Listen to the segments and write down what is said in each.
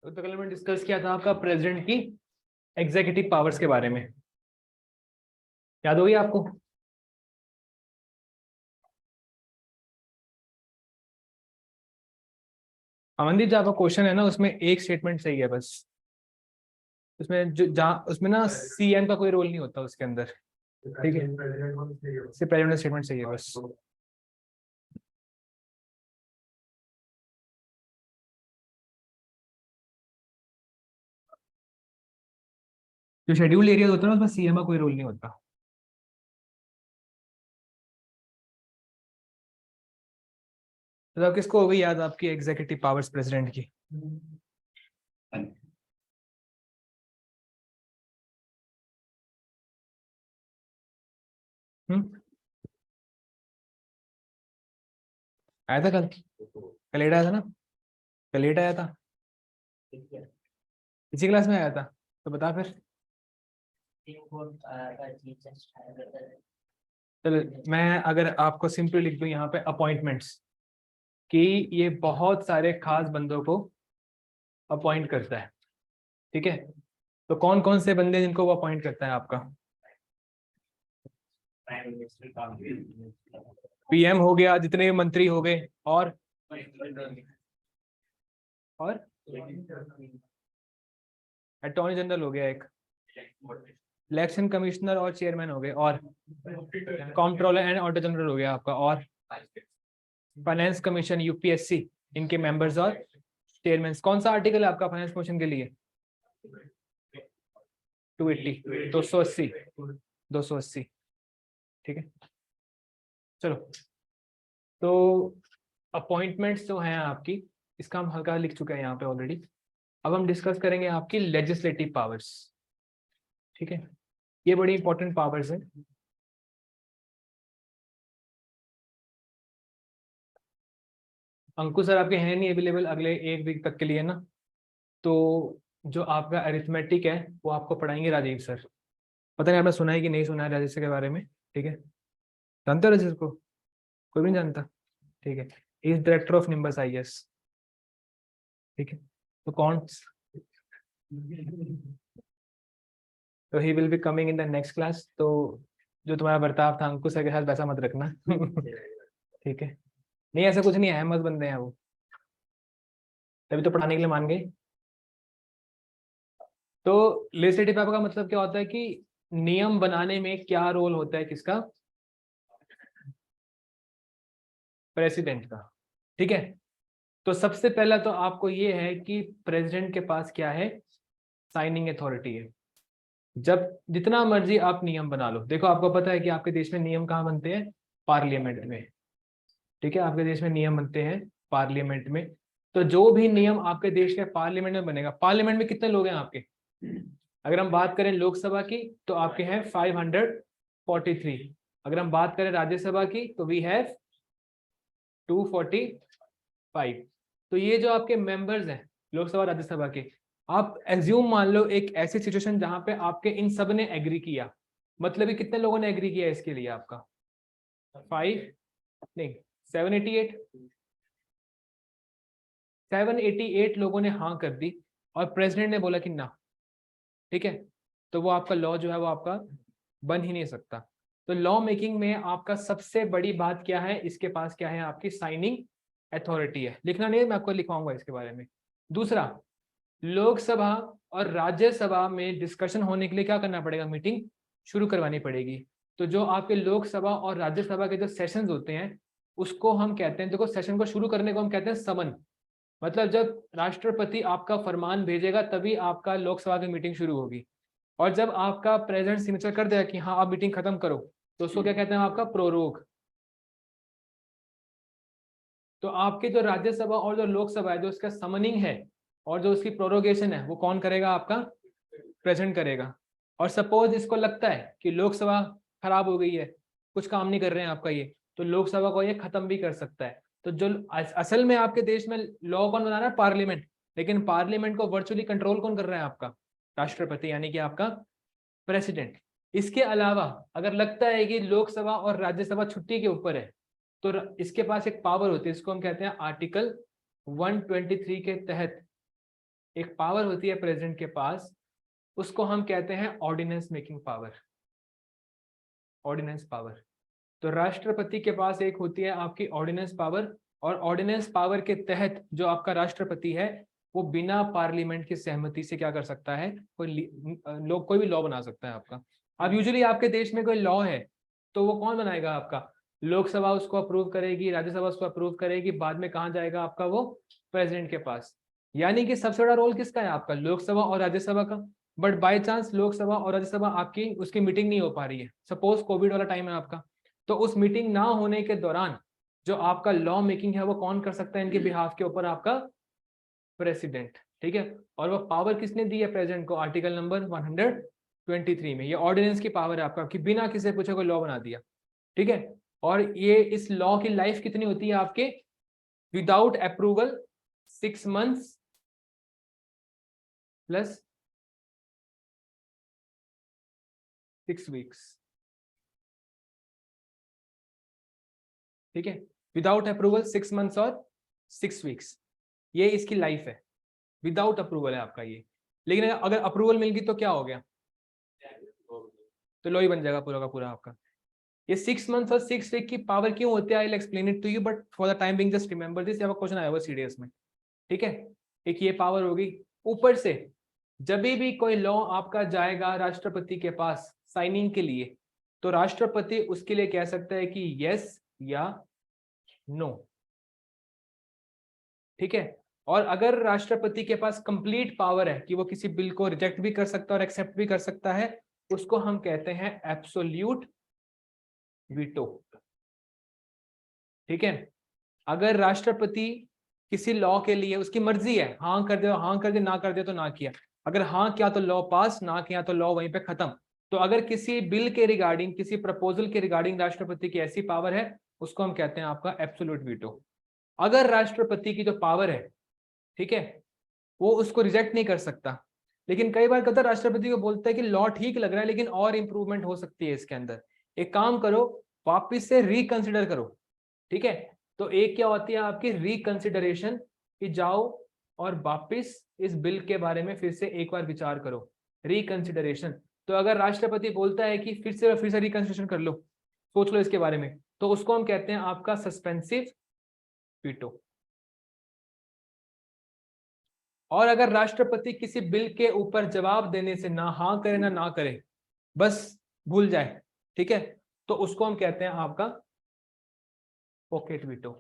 तो कल मैंने डिस्कस किया था आपका प्रेसिडेंट की एग्जीक्यूटिव पावर्स के बारे में। याद होगी आपको? अमनदीप, जो आपका क्वेश्चन है ना उसमें एक स्टेटमेंट सही है बस। उसमें जो जहाँ उसमें ना सीएम का कोई रोल नहीं होता उसके अंदर। ठीक है, सिर्फ प्रेसिडेंट स्टेटमेंट सही है बस। जो शेड्यूल्ड एरिया होता है ना उसमें सीएम का कोई रोल नहीं होता। तो अब किसको हो गई याद आपकी एग्जीक्यूटिव पावर्स प्रेसिडेंट की? हम्म, आया था कल? कल लेट आया था ना? कल लेट आया था, इसी क्लास में आया था। तो बता फिर। चलो, मैं अगर आपको सिंपली लिख दूं यहाँ पे अपॉइंटमेंट्स, कि ये बहुत सारे खास बंदों को अपॉइंट करता है। ठीक है, तो कौन कौन से बंदे जिनको वो अपॉइंट करता है आपका? पीएम हो गया, जितने भी मंत्री हो गए, और अटॉर्नी जनरल हो गया एक, इलेक्शन कमिश्नर और चेयरमैन हो गए, और कंट्रोलर एंड ऑडिटर जनरल हो गया आपका, और फाइनेंस कमीशन यूपीएससी, इनके मेंबर्स और चेयरमैन। कौन सा आर्टिकल है आपका फाइनेंस कमीशन के लिए? 280, 280, 280। ठीक है, चलो। तो अपॉइंटमेंट्स जो हैं आपकी, इसका हम हल्का लिख चुके हैं यहाँ पे ऑलरेडी। अब हम डिस्कस करेंगे आपकी लेजिस्लेटिव पावर्स। ठीक है, ये बड़ी इंपॉर्टेंट पावर्स है। अंकुश सर आपके हैं नहीं अवेलेबल अगले एक वीक तक के लिए ना, तो जो आपका अरिथमेटिक है वो आपको पढ़ाएंगे राजीव सर। पता नहीं आपने सुना है कि नहीं सुना है राजीव सर के बारे में? ठीक है, जानते हो राजीव सर को? कोई भी नहीं जानता? ठीक है, is director of nimbus IAS. ठीक है, तो कौन, तो he will be coming in the next class. तो जो तुम्हारा बर्ताव था अंकुश सर के साथ वैसा मत रखना। ठीक है, नहीं ऐसा कुछ नहीं है, अहमद बंदे हैं वो, तभी तो पढ़ाने के लिए मान गए। तो लेजिस्लेटिव पावर का मतलब क्या होता है कि नियम बनाने में क्या रोल होता है किसका? प्रेसिडेंट का। ठीक है, तो सबसे पहला तो आपको ये है कि प्रेसिडेंट के पास क्या है? साइनिंग अथॉरिटी है। जब जितना मर्जी आप नियम बना लो, देखो आपको पता है कि आपके देश में नियम कहाँ बनते हैं? पार्लियामेंट में। ठीक है, आपके देश में नियम बनते हैं पार्लियामेंट में। तो जो भी नियम आपके देश के पार्लियामेंट में बनेगा, पार्लियामेंट में कितने लोग हैं आपके? अगर हम बात करें लोकसभा की तो आपके हैं 543। अगर हम बात करें राज्यसभा की तो वी हैव 245। तो ये जो आपके मेंबर्स हैं लोकसभा राज्यसभा के, आप एज्यूम मान लो एक ऐसी सिचुएशन जहां पे आपके इन सब ने एग्री किया, मतलब ये कितने लोगों ने एग्री किया इसके लिए? आपका 5 नहीं 788, 788 लोगों ने हाँ कर दी और प्रेसिडेंट ने बोला कि ना। ठीक है, तो वो आपका लॉ जो है वो आपका बन ही नहीं सकता। तो लॉ मेकिंग में आपका सबसे बड़ी बात क्या है? इसके पास क्या है? आपकी साइनिंग अथॉरिटी है। लिखना नहीं है, मैं आपको लिखवाऊंगा इसके बारे में। दूसरा, लोकसभा और राज्यसभा में डिस्कशन होने के लिए क्या करना पड़ेगा? मीटिंग शुरू करवानी पड़ेगी। तो जो आपके लोकसभा और राज्यसभा के जो सेशंस होते हैं उसको हम कहते हैं, देखो सेशन को शुरू करने को हम कहते हैं समन। मतलब जब राष्ट्रपति आपका फरमान भेजेगा तभी आपका लोकसभा की मीटिंग शुरू होगी। और जब आपका प्रेसिडेंट सिग्नेचर कर देगा कि हाँ आप मीटिंग खत्म करो, तो उसको क्या कहते हैं? आपका प्रोरोग। तो आपके जो राज्यसभा और जो लोकसभा है, जो उसका समनिंग है और जो उसकी प्रोरोगेशन है, वो कौन करेगा? आपका प्रेसिडेंट करेगा। और सपोज इसको लगता है कि लोकसभा खराब हो गई है, कुछ काम नहीं कर रहे हैं आपका ये, तो लोकसभा को ये खत्म भी कर सकता है। तो जो असल में आपके देश में लॉ कौन बना रहा है? पार्लियामेंट। लेकिन पार्लियामेंट को वर्चुअली कंट्रोल कौन कर रहा है? आपका राष्ट्रपति, यानी कि आपका प्रेसिडेंट। इसके अलावा अगर लगता है कि लोकसभा और राज्यसभा छुट्टी के ऊपर है, तो इसके पास एक पावर होती है, इसको हम कहते हैं आर्टिकल 123 के तहत एक पावर होती है प्रेसिडेंट के पास, उसको हम कहते हैं ordinance making power, ordinance power. तो राष्ट्रपति के पास एक होती है आपकी ऑर्डिनेंस पावर, और ऑर्डिनेंस पावर के तहत जो आपका राष्ट्रपति है वो बिना पार्लियामेंट की सहमति से क्या कर सकता है, कोई भी लॉ बना सकता है आपका। अब यूजुअली आपके देश में कोई लॉ है तो वो कौन बनाएगा आपका, लोकसभा उसको अप्रूव करेगी, राज्यसभा उसको अप्रूव करेगी, बाद में कहाँ जाएगा आपका, वो प्रेसिडेंट के पास। यानी कि सबसे बड़ा रोल किसका है आपका, लोकसभा और राज्यसभा का। बट बाय चांस लोकसभा और राज्यसभा आपकी उसकी मीटिंग नहीं हो पा रही है, सपोज कोविड वाला टाइम है आपका, तो उस मीटिंग ना होने के दौरान जो आपका लॉ मेकिंग है वो कौन कर सकता है इनके बिहाफ के ऊपर, आपका प्रेसिडेंट। ठीक है, और वो पावर किसने दी है प्रेसिडेंट को, आर्टिकल नंबर 123 में, ये ऑर्डिनेंस की पावर है आपका कि बिना किसी पूछे कोई लॉ बना दिया। ठीक है, और ये इस लॉ की लाइफ कितनी होती है आपके, without approval 6 months plus 6 weeks। ठीक है, विदाउट अप्रूवल 6 months और 6 weeks, ये इसकी लाइफ है। विदाउट अप्रूवल है आपका ये, लेकिन अगर अप्रूवल मिल गई तो क्या हो गया, तो लॉ ही बन जाएगा पूरा का पूरा आपका। ये 6 months और 6 week की पावर क्यों होती है, I will explain it to you, but for the time being just remember this, यहाँ क्वेश्चन आया हुआ सीडीएस में। ठीक है, एक ये पावर होगी। ऊपर से जब भी कोई लॉ आपका जाएगा राष्ट्रपति के पास साइनिंग के लिए, तो राष्ट्रपति उसके लिए कह सकता है कि यस या नो। ठीक है, और अगर राष्ट्रपति के पास कंप्लीट पावर है कि वो किसी बिल को रिजेक्ट भी कर सकता है और एक्सेप्ट भी कर सकता है, उसको हम कहते हैं एब्सोल्यूट वीटो। ठीक है, अगर राष्ट्रपति किसी लॉ के लिए उसकी मर्जी है, हाँ कर दे हाँ कर दे, ना कर दे तो ना किया, अगर हाँ किया तो लॉ पास, ना किया तो लॉ वहीं पे खत्म। तो अगर किसी बिल के रिगार्डिंग, किसी प्रपोजल के रिगार्डिंग राष्ट्रपति की ऐसी पावर है, उसको हम कहते हैं आपका एब्सोल्यूट वीटो। अगर राष्ट्रपति की जो पावर है, ठीक है, वो उसको रिजेक्ट नहीं कर सकता, लेकिन कई बार कहता है राष्ट्रपति को बोलता है कि लॉ ठीक लग रहा है लेकिन और इंप्रूवमेंट हो सकती है इसके अंदर, एक काम करो वापिस से रिकंसिडर करो। ठीक है, तो एक क्या होती है आपकी रिकंसिडरेशन, कि जाओ और वापिस इस बिल के बारे में फिर से एक बार विचार करो, रिकंसिडरेशन। तो अगर राष्ट्रपति बोलता है कि फिर से रिकंसिडरेशन कर लो, सोच लो इसके बारे में, तो उसको हम कहते हैं आपका सस्पेंसिव वीटो। और अगर राष्ट्रपति किसी बिल के ऊपर जवाब देने से ना हाँ करे ना करे, बस भूल जाए, ठीक है, तो उसको हम कहते हैं आपका पॉकेट वीटो।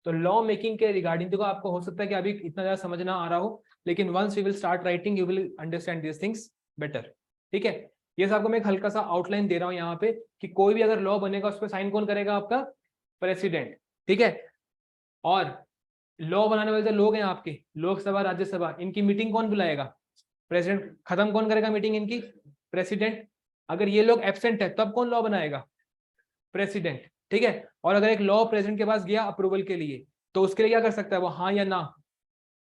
तो लॉ मेकिंग के रिगार्डिंग देखो, आपको हो सकता है कि अभी इतना ज्यादा समझ ना आ रहा हो, लेकिन once you will start writing you will understand this things better. ठीक है, ये आपको मैं एक हल्का सा आउटलाइन दे रहा हूं यहाँ पे, कि कोई भी अगर लॉ बनेगा उस पर साइन कौन करेगा, आपका प्रेसिडेंट। ठीक है, और लॉ बनाने वाले जो लोग हैं आपके, लोकसभा राज्यसभा, इनकी मीटिंग कौन बुलाएगा, प्रेसिडेंट। खत्म कौन करेगा मीटिंग इनकी, प्रेसिडेंट। अगर ये लोग एब्सेंट है तब कौन लॉ बनाएगा, प्रेसिडेंट। ठीक है, और अगर एक लॉ प्रेसिडेंट के पास गया अप्रूवल के लिए, तो उसके लिए क्या कर सकता है वो, हाँ या ना।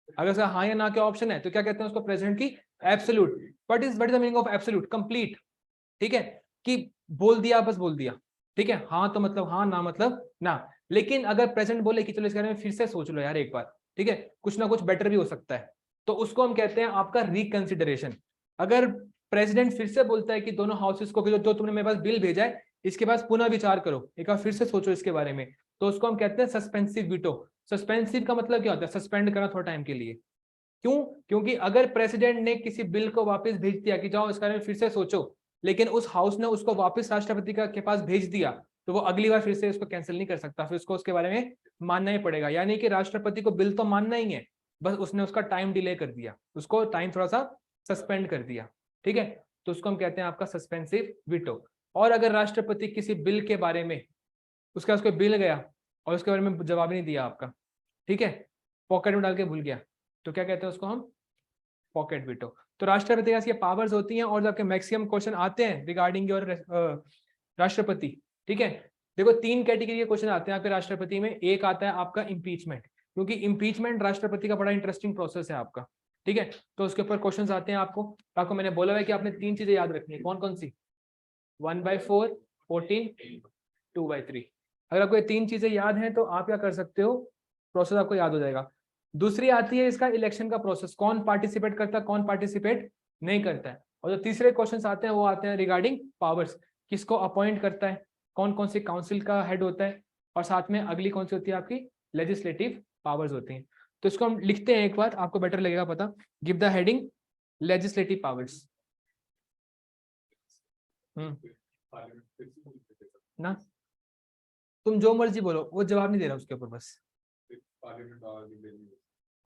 अगर उसका हाँ या ना के ऑप्शन है तो क्या कहते हैं उसको, प्रेसिडेंट की absolute. What is the meaning of absolute, complete. ठीक है, कि बोल दिया बस बोल दिया। ठीक है, हाँ तो मतलब हाँ, ना मतलब ना। लेकिन अगर प्रेसिडेंट बोले कि चलो इस बारे में फिर से सोच लो यार एक बार, ठीक है, कुछ ना कुछ बेटर भी हो सकता है, तो उसको हम कहते हैं आपका रिकंसिडरेशन। अगर प्रेसिडेंट फिर से बोलता है कि दोनों हाउसेस को जो तुमने मेरे पास बिल भेजा है इसके पास पुनः विचार करो, एक बार फिर से सोचो इसके बारे में, तो उसको हम कहते हैं सस्पेंसिव वीटो। सस्पेंसिव का मतलब क्या होता है, सस्पेंड करना थोड़ा टाइम के लिए। क्यों, क्योंकि अगर प्रेसिडेंट ने किसी बिल को वापस भेज दिया कि जाओ इस बारे में फिर से सोचो, लेकिन उस हाउस ने उसको वापस राष्ट्रपति के पास भेज दिया, तो वो अगली बार फिर से उसको कैंसिल नहीं कर सकता, फिर उसको उसके बारे में मानना ही पड़ेगा। यानी कि राष्ट्रपति को बिल तो मानना ही है, बस उसने उसका टाइम डिले कर दिया, उसको टाइम थोड़ा सा सस्पेंड कर दिया। ठीक है, तो उसको हम कहते हैं आपका सस्पेंसिव वीटो। और अगर राष्ट्रपति किसी बिल के बारे में, उसके पास कोई बिल गया और उसके बारे में जवाब नहीं दिया आपका, ठीक है, पॉकेट में डाल के भूल गया, तो क्या कहते हैं उसको हम, पॉकेट वीटो। तो राष्ट्रपति के पावर्स होती हैं, और आपके मैक्सिमम क्वेश्चन आते हैं रिगार्डिंग योर राष्ट्रपति। ठीक है, देखो 3 कैटेगरी के क्वेश्चन आते हैं आपके राष्ट्रपति में। एक आता है आपका इम्पीचमेंट, क्योंकि इम्पीचमेंट राष्ट्रपति का बड़ा इंटरेस्टिंग प्रोसेस है आपका। ठीक है, तो उसके ऊपर क्वेश्चन आते हैं आपको मैंने बोला है कि आपने 3 चीजें याद रखनी है, कौन कौन सी, 1/4, 14, 2/3। अगर आपको ये 3 चीजें याद हैं तो आप क्या कर सकते हो, प्रोसेस आपको याद हो जाएगा। दूसरी आती है इसका इलेक्शन का प्रोसेस, कौन पार्टिसिपेट करता है कौन पार्टिसिपेट नहीं करता है। और जो तीसरे क्वेश्चंस आते हैं वो आते हैं रिगार्डिंग पावर्स, किसको अपॉइंट करता है, कौन कौन सी काउंसिल का हेड होता है, और साथ में अगली कौन सी होती है आपकी लेजिस्लेटिव पावर्स होती हैं। तो इसको हम लिखते हैं एक बार, आपको बेटर लगेगा पता। Give the heading legislative powers. ना तुम जो मर्जी बोलो, वो जवाब नहीं दे रहा उसके ऊपर, बस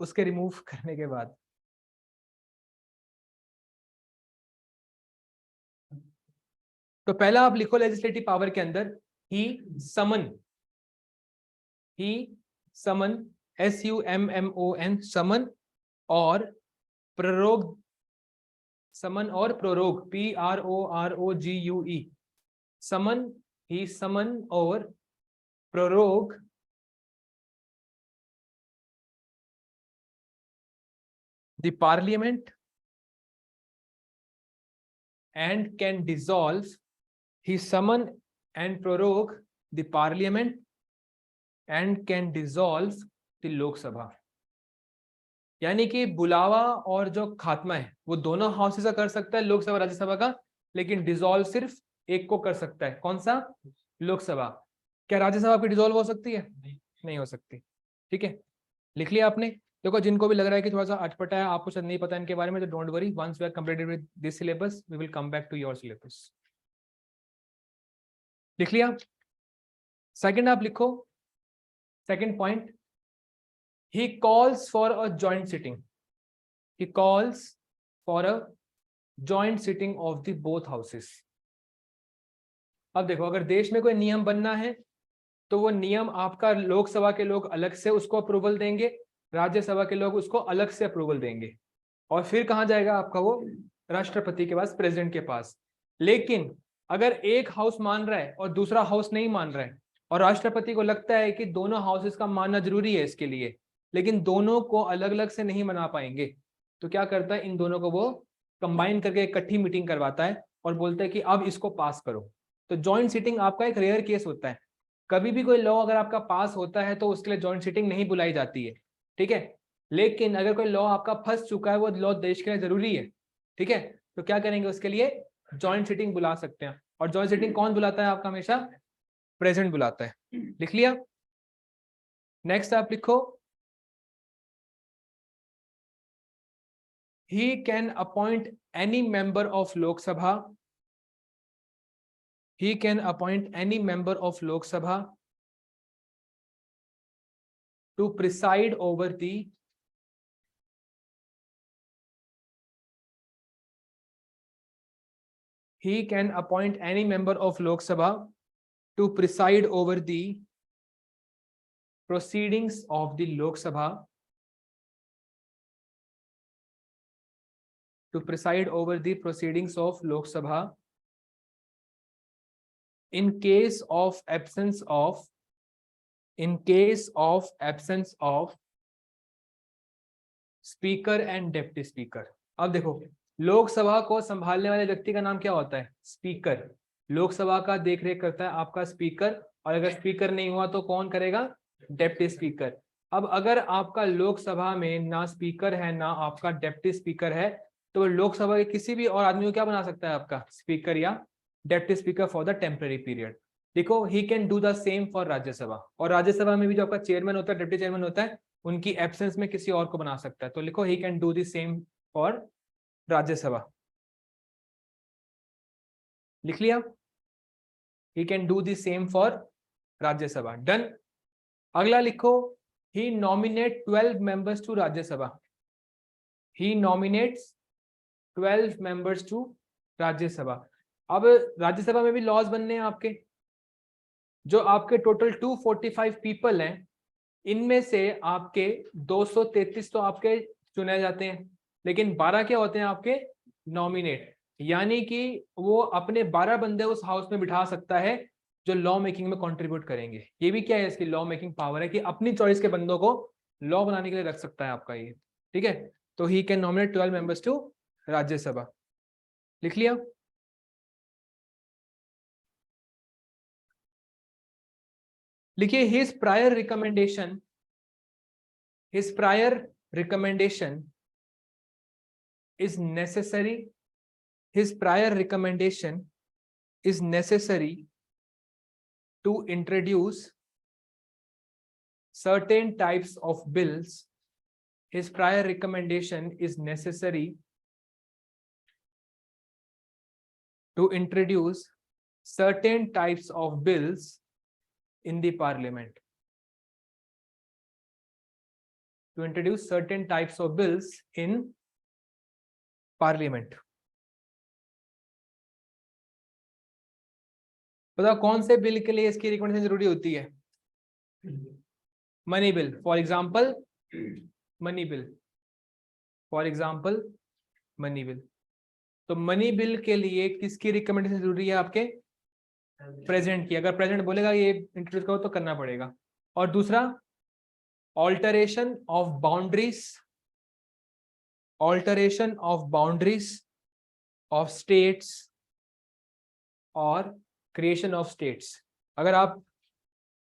उसके रिमूव करने के बाद। तो पहला आप लिखो लेजिस्लेटिव पावर के अंदर ही समन, SUMMON समन और प्ररोग, समन और प्रोरोग PROROGUE, समन ही समन और prorogue the parliament and can dissolve, he summon and prorogue the parliament and can dissolve the Lok Sabha। यानी कि बुलावा और जो खात्मा है वो दोनों हाउसेस का कर सकता है, लोकसभा राज्यसभा का, लेकिन डिसॉल्व सिर्फ एक को कर सकता है, कौन सा, लोकसभा। क्या राज्यसभा की डिसॉल्व हो सकती है, नहीं हो सकती। ठीक है, लिख लिया आपने। देखो जिनको भी लग रहा है कि थोड़ा सा अटपटा है, आपको शायद नहीं पता इनके बारे में, तो don't worry, once we are completed with this syllabus we will come back to your syllabus. लिख लिया। सेकंड आप लिखो, second point, he calls for a joint sitting, he calls for a joint sitting of the both houses। अब देखो अगर देश में कोई नियम बनना है तो वो नियम आपका लोकसभा के लोग अलग से उसको अप्रूवल देंगे, राज्यसभा के लोग उसको अलग से अप्रूवल देंगे, और फिर कहाँ जाएगा आपका वो, राष्ट्रपति के पास, प्रेसिडेंट के पास। लेकिन अगर एक हाउस मान रहा है और दूसरा हाउस नहीं मान रहा है, और राष्ट्रपति को लगता है कि दोनों हाउसेस का मानना जरूरी है इसके लिए, लेकिन दोनों को अलग अलग से नहीं मना पाएंगे, तो क्या करता है, इन दोनों को वो कंबाइन करके इकट्ठी मीटिंग करवाता है और बोलता है कि अब इसको पास करो। तो जॉइंट सीटिंग आपका एक रेयर केस होता है। कभी भी कोई लॉ अगर आपका पास होता है तो उसके लिए जॉइंट सीटिंग नहीं बुलाई जाती है, ठीक है। लेकिन अगर कोई लॉ आपका फंस चुका है, वो लॉ देश के लिए जरूरी है, ठीक है, तो क्या करेंगे उसके लिए, जॉइंट सीटिंग बुला सकते हैं। और जॉइंट सीटिंग कौन बुलाता है आपका, हमेशा प्रेसिडेंट बुलाता है। लिख लिया। नेक्स्ट आप लिखो, he can appoint any member of Lok Sabha, he can appoint any member of Lok Sabha to preside over the, he can appoint any member of Lok Sabha to preside over the proceedings of the Lok Sabha, to preside over the proceedings of Lok Sabha in case of absence of, in case of absence of speaker and deputy speaker. अब देखो लोकसभा को संभालने वाले व्यक्ति का नाम क्या होता है, स्पीकर। लोकसभा का देखरेख करता है आपका स्पीकर, और अगर स्पीकर नहीं हुआ तो कौन करेगा, डेप्टी स्पीकर। अब अगर आपका लोकसभा में ना स्पीकर है ना आपका डेप्टी स्पीकर है, तो लोकसभा के किसी भी और आदमी को क्या बना सकता है आपका, स्पीकर या deputy speaker for the temporary period. देखो he can do the same for Rajya Sabha, और राज्यसभा में भी जो आपका चेयरमैन होता है, डिप्टी चेयरमैन होता है, उनकी एब्सेंस में किसी और को बना सकता है। तो लिखो he can do the same for Rajya Sabha. लिख लिया, he can do the same for Rajya Sabha, done. अगला लिखो, he nominate 12 members to Rajya Sabha, he nominates 12 members to Rajya Sabha. अब राज्यसभा में भी लॉज बनने हैं आपके, जो आपके टोटल 245 पीपल हैं, इनमें से आपके 233 तो आपके चुने जाते हैं, लेकिन 12 क्या होते हैं आपके, नॉमिनेट। यानी कि वो अपने 12 बंदे उस हाउस में बिठा सकता है जो लॉ मेकिंग में कंट्रीब्यूट करेंगे। ये भी क्या है, इसकी लॉ मेकिंग पावर है कि अपनी चॉइस के बंदों को लॉ बनाने के लिए रख सकता है आपका ये, ठीक है। तो he can nominate 12 members to Rajya Sabha. लिख लिया। लिखिए, his prior recommendation, his prior recommendation is necessary. His prior recommendation is necessary to introduce certain types of bills. His prior recommendation is necessary to introduce certain types of bills in the parliament. To introduce certain types of bills in parliament. बताओ कौन से bill के लिए इसकी recommendation जरूरी होती है? Money bill, for example money bill, for example money bill. तो मनी बिल के लिए किसकी रिकमेंडेशन जरूरी है? आपके प्रेसिडेंट की। अगर प्रेसिडेंट बोलेगा ये इंट्रोड्यूस करो तो करना पड़ेगा। और दूसरा alteration of boundaries, alteration of boundaries of states और क्रिएशन ऑफ स्टेट्स। अगर आप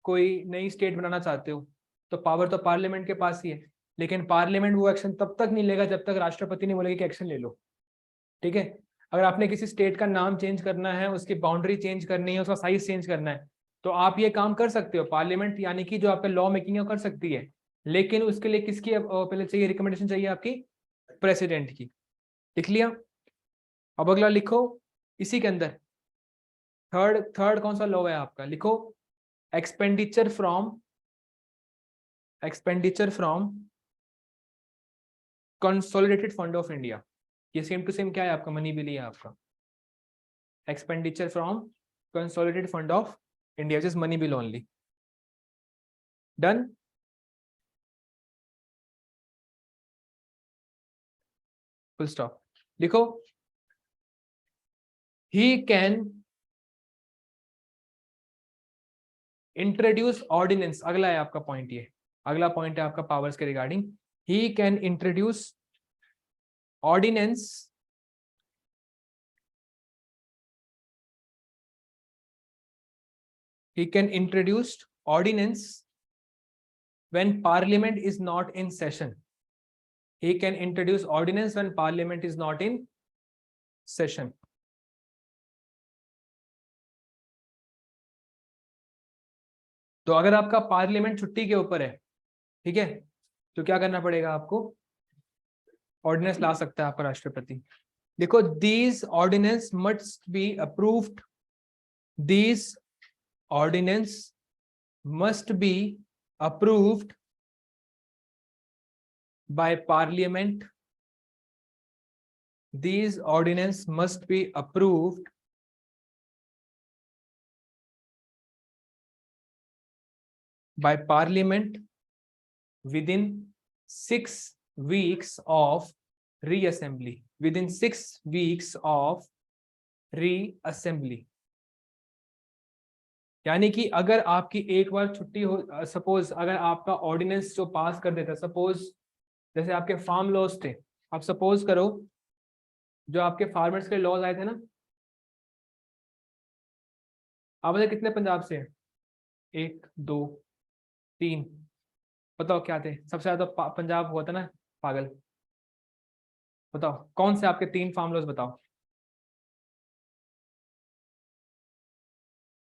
कोई नई स्टेट बनाना चाहते हो तो पावर तो पार्लियामेंट के पास ही है, लेकिन पार्लियामेंट वो एक्शन तब तक नहीं लेगा जब तक राष्ट्रपति नहीं बोलेगा कि एक्शन ले लो। ठीक है, अगर आपने किसी स्टेट का नाम चेंज करना है, उसकी बाउंड्री चेंज करनी है, उसका साइज चेंज करना है, तो आप ये काम कर सकते हो। पार्लियामेंट यानी कि जो आपका लॉ मेकिंग है वो कर सकती है, लेकिन उसके लिए किसकी पहले चाहिए? रिकमेंडेशन चाहिए आपकी प्रेसिडेंट की। लिख लिया? अब अगला लिखो इसी के अंदर थर्ड कौन सा लॉ है आपका? लिखो expenditure from consolidated fund of India. ये सेम टू सेम क्या है आपका? मनी बिल ही है आपका। Expenditure from consolidated fund of India, just money bill only. Done? Full stop. लिखो ही कैन इंट्रोड्यूस ऑर्डिनेंस। अगला है आपका पॉइंट, ये अगला पॉइंट है आपका पावर्स के regarding. He can introduce ordinance when parliament is not in session. He can introduce ordinance when parliament is not in session. तो अगर आपका पार्लियामेंट छुट्टी के ऊपर है, ठीक है, तो क्या करना पड़ेगा आपको? ऑर्डिनेंस ला सकता है आपका राष्ट्रपति। देखो these ordinance must be approved. These ordinance must be approved by parliament. These ordinance must be approved by parliament within 6 weeks of reassembly. Within 6 weeks of reassembly. यानी कि अगर आपकी एक बार छुट्टी हो, सपोज अगर आपका ऑर्डिनेंस जो पास कर देता, सपोज जैसे आपके फार्म लॉज थे, आप सपोज करो जो आपके फार्मर्स के लॉज आए थे ना, आप बताए कितने पंजाब से? 1 2 3, बताओ क्या थे? सबसे ज्यादा पंजाब हुआ था ना पागल। बताओ कौन से आपके 3 फार्म लॉज बताओ?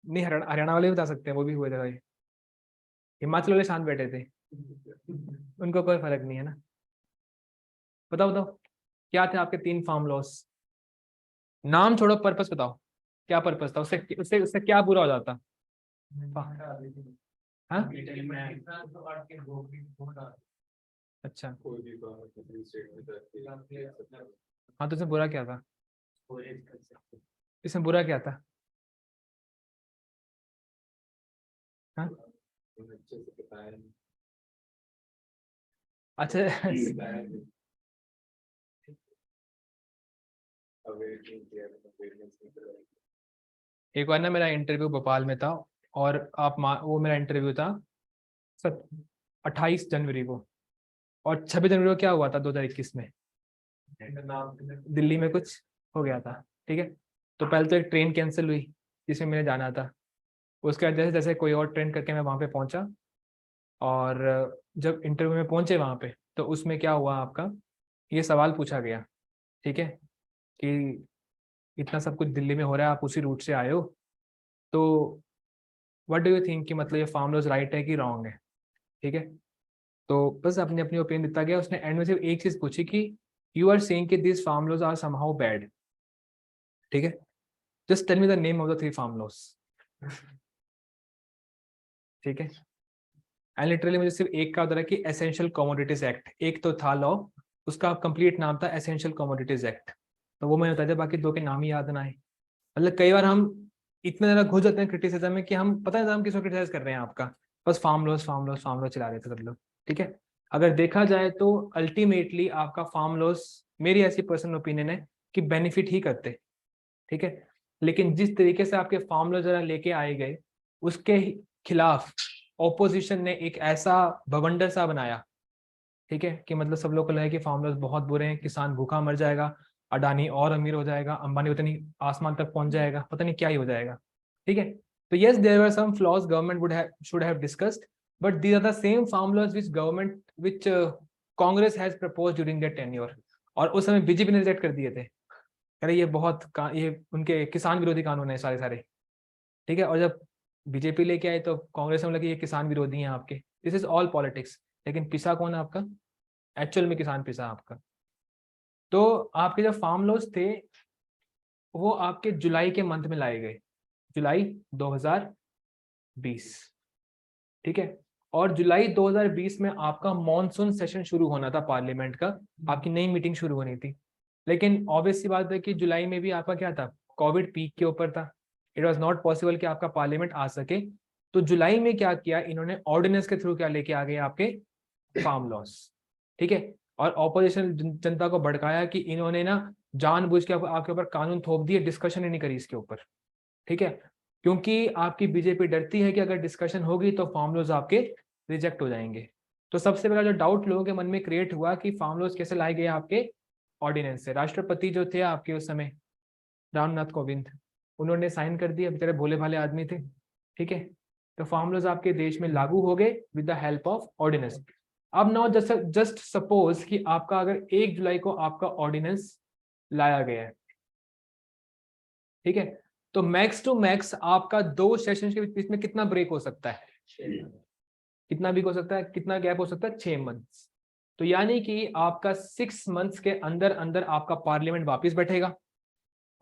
नहीं, हरियाणा वाले भी बता सकते हैं, वो भी हुए थे भाई। हिमाचल वाले शांत बैठे थे, उनको कोई फर्क नहीं है ना। बताओ बताओ क्या थे आपके 3 फार्म लॉस? नाम छोड़ो, पर्पस बताओ क्या पर्पस था? उससे उससे उससे क्या बुरा हो जाता? हाँ? अच्छा, हाँ, तो इसमें बुरा क्या था? इसमें बुरा क्या था? हाँ? अच्छा एक बार ना मेरा इंटरव्यू भोपाल में था, और वो मेरा इंटरव्यू था 28 जनवरी को, और 26 जनवरी को क्या हुआ था 2021 में? दिल्ली में कुछ हो गया था। ठीक है, तो पहले तो एक ट्रेन कैंसिल हुई जिसमें मैंने जाना था। उसके बाद जैसे जैसे कोई और ट्रेन करके मैं वहाँ पे पहुँचा, और जब इंटरव्यू में पहुंचे वहां पे, तो उसमें क्या हुआ आपका, ये सवाल पूछा गया, ठीक है, कि इतना सब कुछ दिल्ली में हो रहा है, आप उसी रूट से आए हो, तो व्हाट डू यू थिंक कि मतलब ये फार्म लॉज राइट है कि रॉन्ग है, ठीक है। तो बस अपनी अपनी ओपिनियन देता गया। उसने एंड में सिर्फ एक चीज पूछी कि यू आर सेइंग कि this farm laws are somehow bad, ठीक है, just tell me the name of the 3 farm laws, ठीक है। एंड लिटरली मुझे सिर्फ एक का उधर है कि एसेंशियल कमोडिटीज एक्ट, एक तो था लॉ, उसका कंप्लीट नाम था एसेंशियल कमोडिटीज एक्ट, तो वो मैंने बता दिया, बाकी 2 के नाम ही याद ना आए। मतलब कई बार हम इतने ज्यादा घुस जाते हैं क्रिटिसिज्म में कि हम पता नहीं हम किसको क्रिटिसाइज कर रहे हैं आपका, बस farm laws farm laws farm laws चला रहे थे सब लोग, ठीक है। अगर देखा जाए तो अल्टीमेटली आपका फार्म लॉस, मेरी ऐसी पर्सनल ओपिनियन है कि बेनिफिट ही करते, ठीक है। लेकिन जिस तरीके से आपके फार्म लॉ जरा लेके आए गए, उसके खिलाफ ऑपोजिशन ने एक ऐसा बवंडर सा बनाया, ठीक है, कि मतलब सब लोग को लगा कि फार्म लॉज बहुत बुरे हैं, किसान भूखा मर जाएगा, अडानी और अमीर हो जाएगा, अंबानी पता नहीं आसमान तक पहुंच जाएगा, पता नहीं क्या ही हो जाएगा, ठीक है। तो yes, there were some flaws government would have should have discussed, but these are the same farm laws which government which Congress has propose during their tenure, और उस समय बीजेपी ने रिजेक्ट कर दिए थे, अरे ये बहुत ये उनके किसान विरोधी कानून है सारे सारे, ठीक है। और जब बीजेपी लेके आए तो कांग्रेस ने बोला कि ये किसान विरोधी हैं आपके, दिस इज ऑल पॉलिटिक्स, लेकिन पिसा कौन है आपका, एक्चुअल में किसान पिसा आपका। तो आपके जो फार्म लॉज थे वो आपके जुलाई के मंथ में लाए गए, जुलाई 2020, ठीक है। और जुलाई 2020 में आपका मॉनसून सेशन शुरू होना था पार्लियामेंट का, आपकी नई मीटिंग शुरू होनी थी, लेकिन ऑब्वियस सी बात है कि जुलाई में भी आपका क्या था, कोविड पीक के ऊपर था, इट वॉज नॉट पॉसिबल कि आपका पार्लियामेंट आ सके। तो जुलाई में क्या किया इन्होंने, ऑर्डिनेंस के थ्रू क्या लेके आ गए आपके फार्म लॉस, ठीक है। और ऑपोजिशन जनता को भड़काया कि इन्होंने ना जानबूझ के आपके ऊपर कानून थोप दिए, डिस्कशन ही नहीं करी इसके ऊपर, ठीक है। क्योंकि आपकी बीजेपी डरती है कि अगर डिस्कशन होगी तो फार्म लॉज आपके रिजेक्ट हो जाएंगे। तो सबसे पहला जो डाउट लोगों के मन में क्रिएट हुआ कि फार्म लॉज कैसे लाए गए आपके ऑर्डिनेंस से, राष्ट्रपति जो थे आपके उस समय रामनाथ कोविंद, उन्होंने साइन कर दिए, बेचारे भोले भाले आदमी थे, ठीक है। तो फार्म लॉज आपके देश में लागू हो गए with the help of ordinance. अब नाउ जस्ट सपोज कि आपका अगर 1 जुलाई को आपका ऑर्डिनेंस लाया गया है, ठीक है, तो मैक्स टू मैक्स आपका 2 सेशन के बीच में कितना ब्रेक हो सकता है, कितना भी हो सकता है, कितना गैप हो सकता है, 6 मंथ्स। तो यानी कि आपका 6 मंथ्स के अंदर अंदर आपका पार्लियामेंट वापस बैठेगा,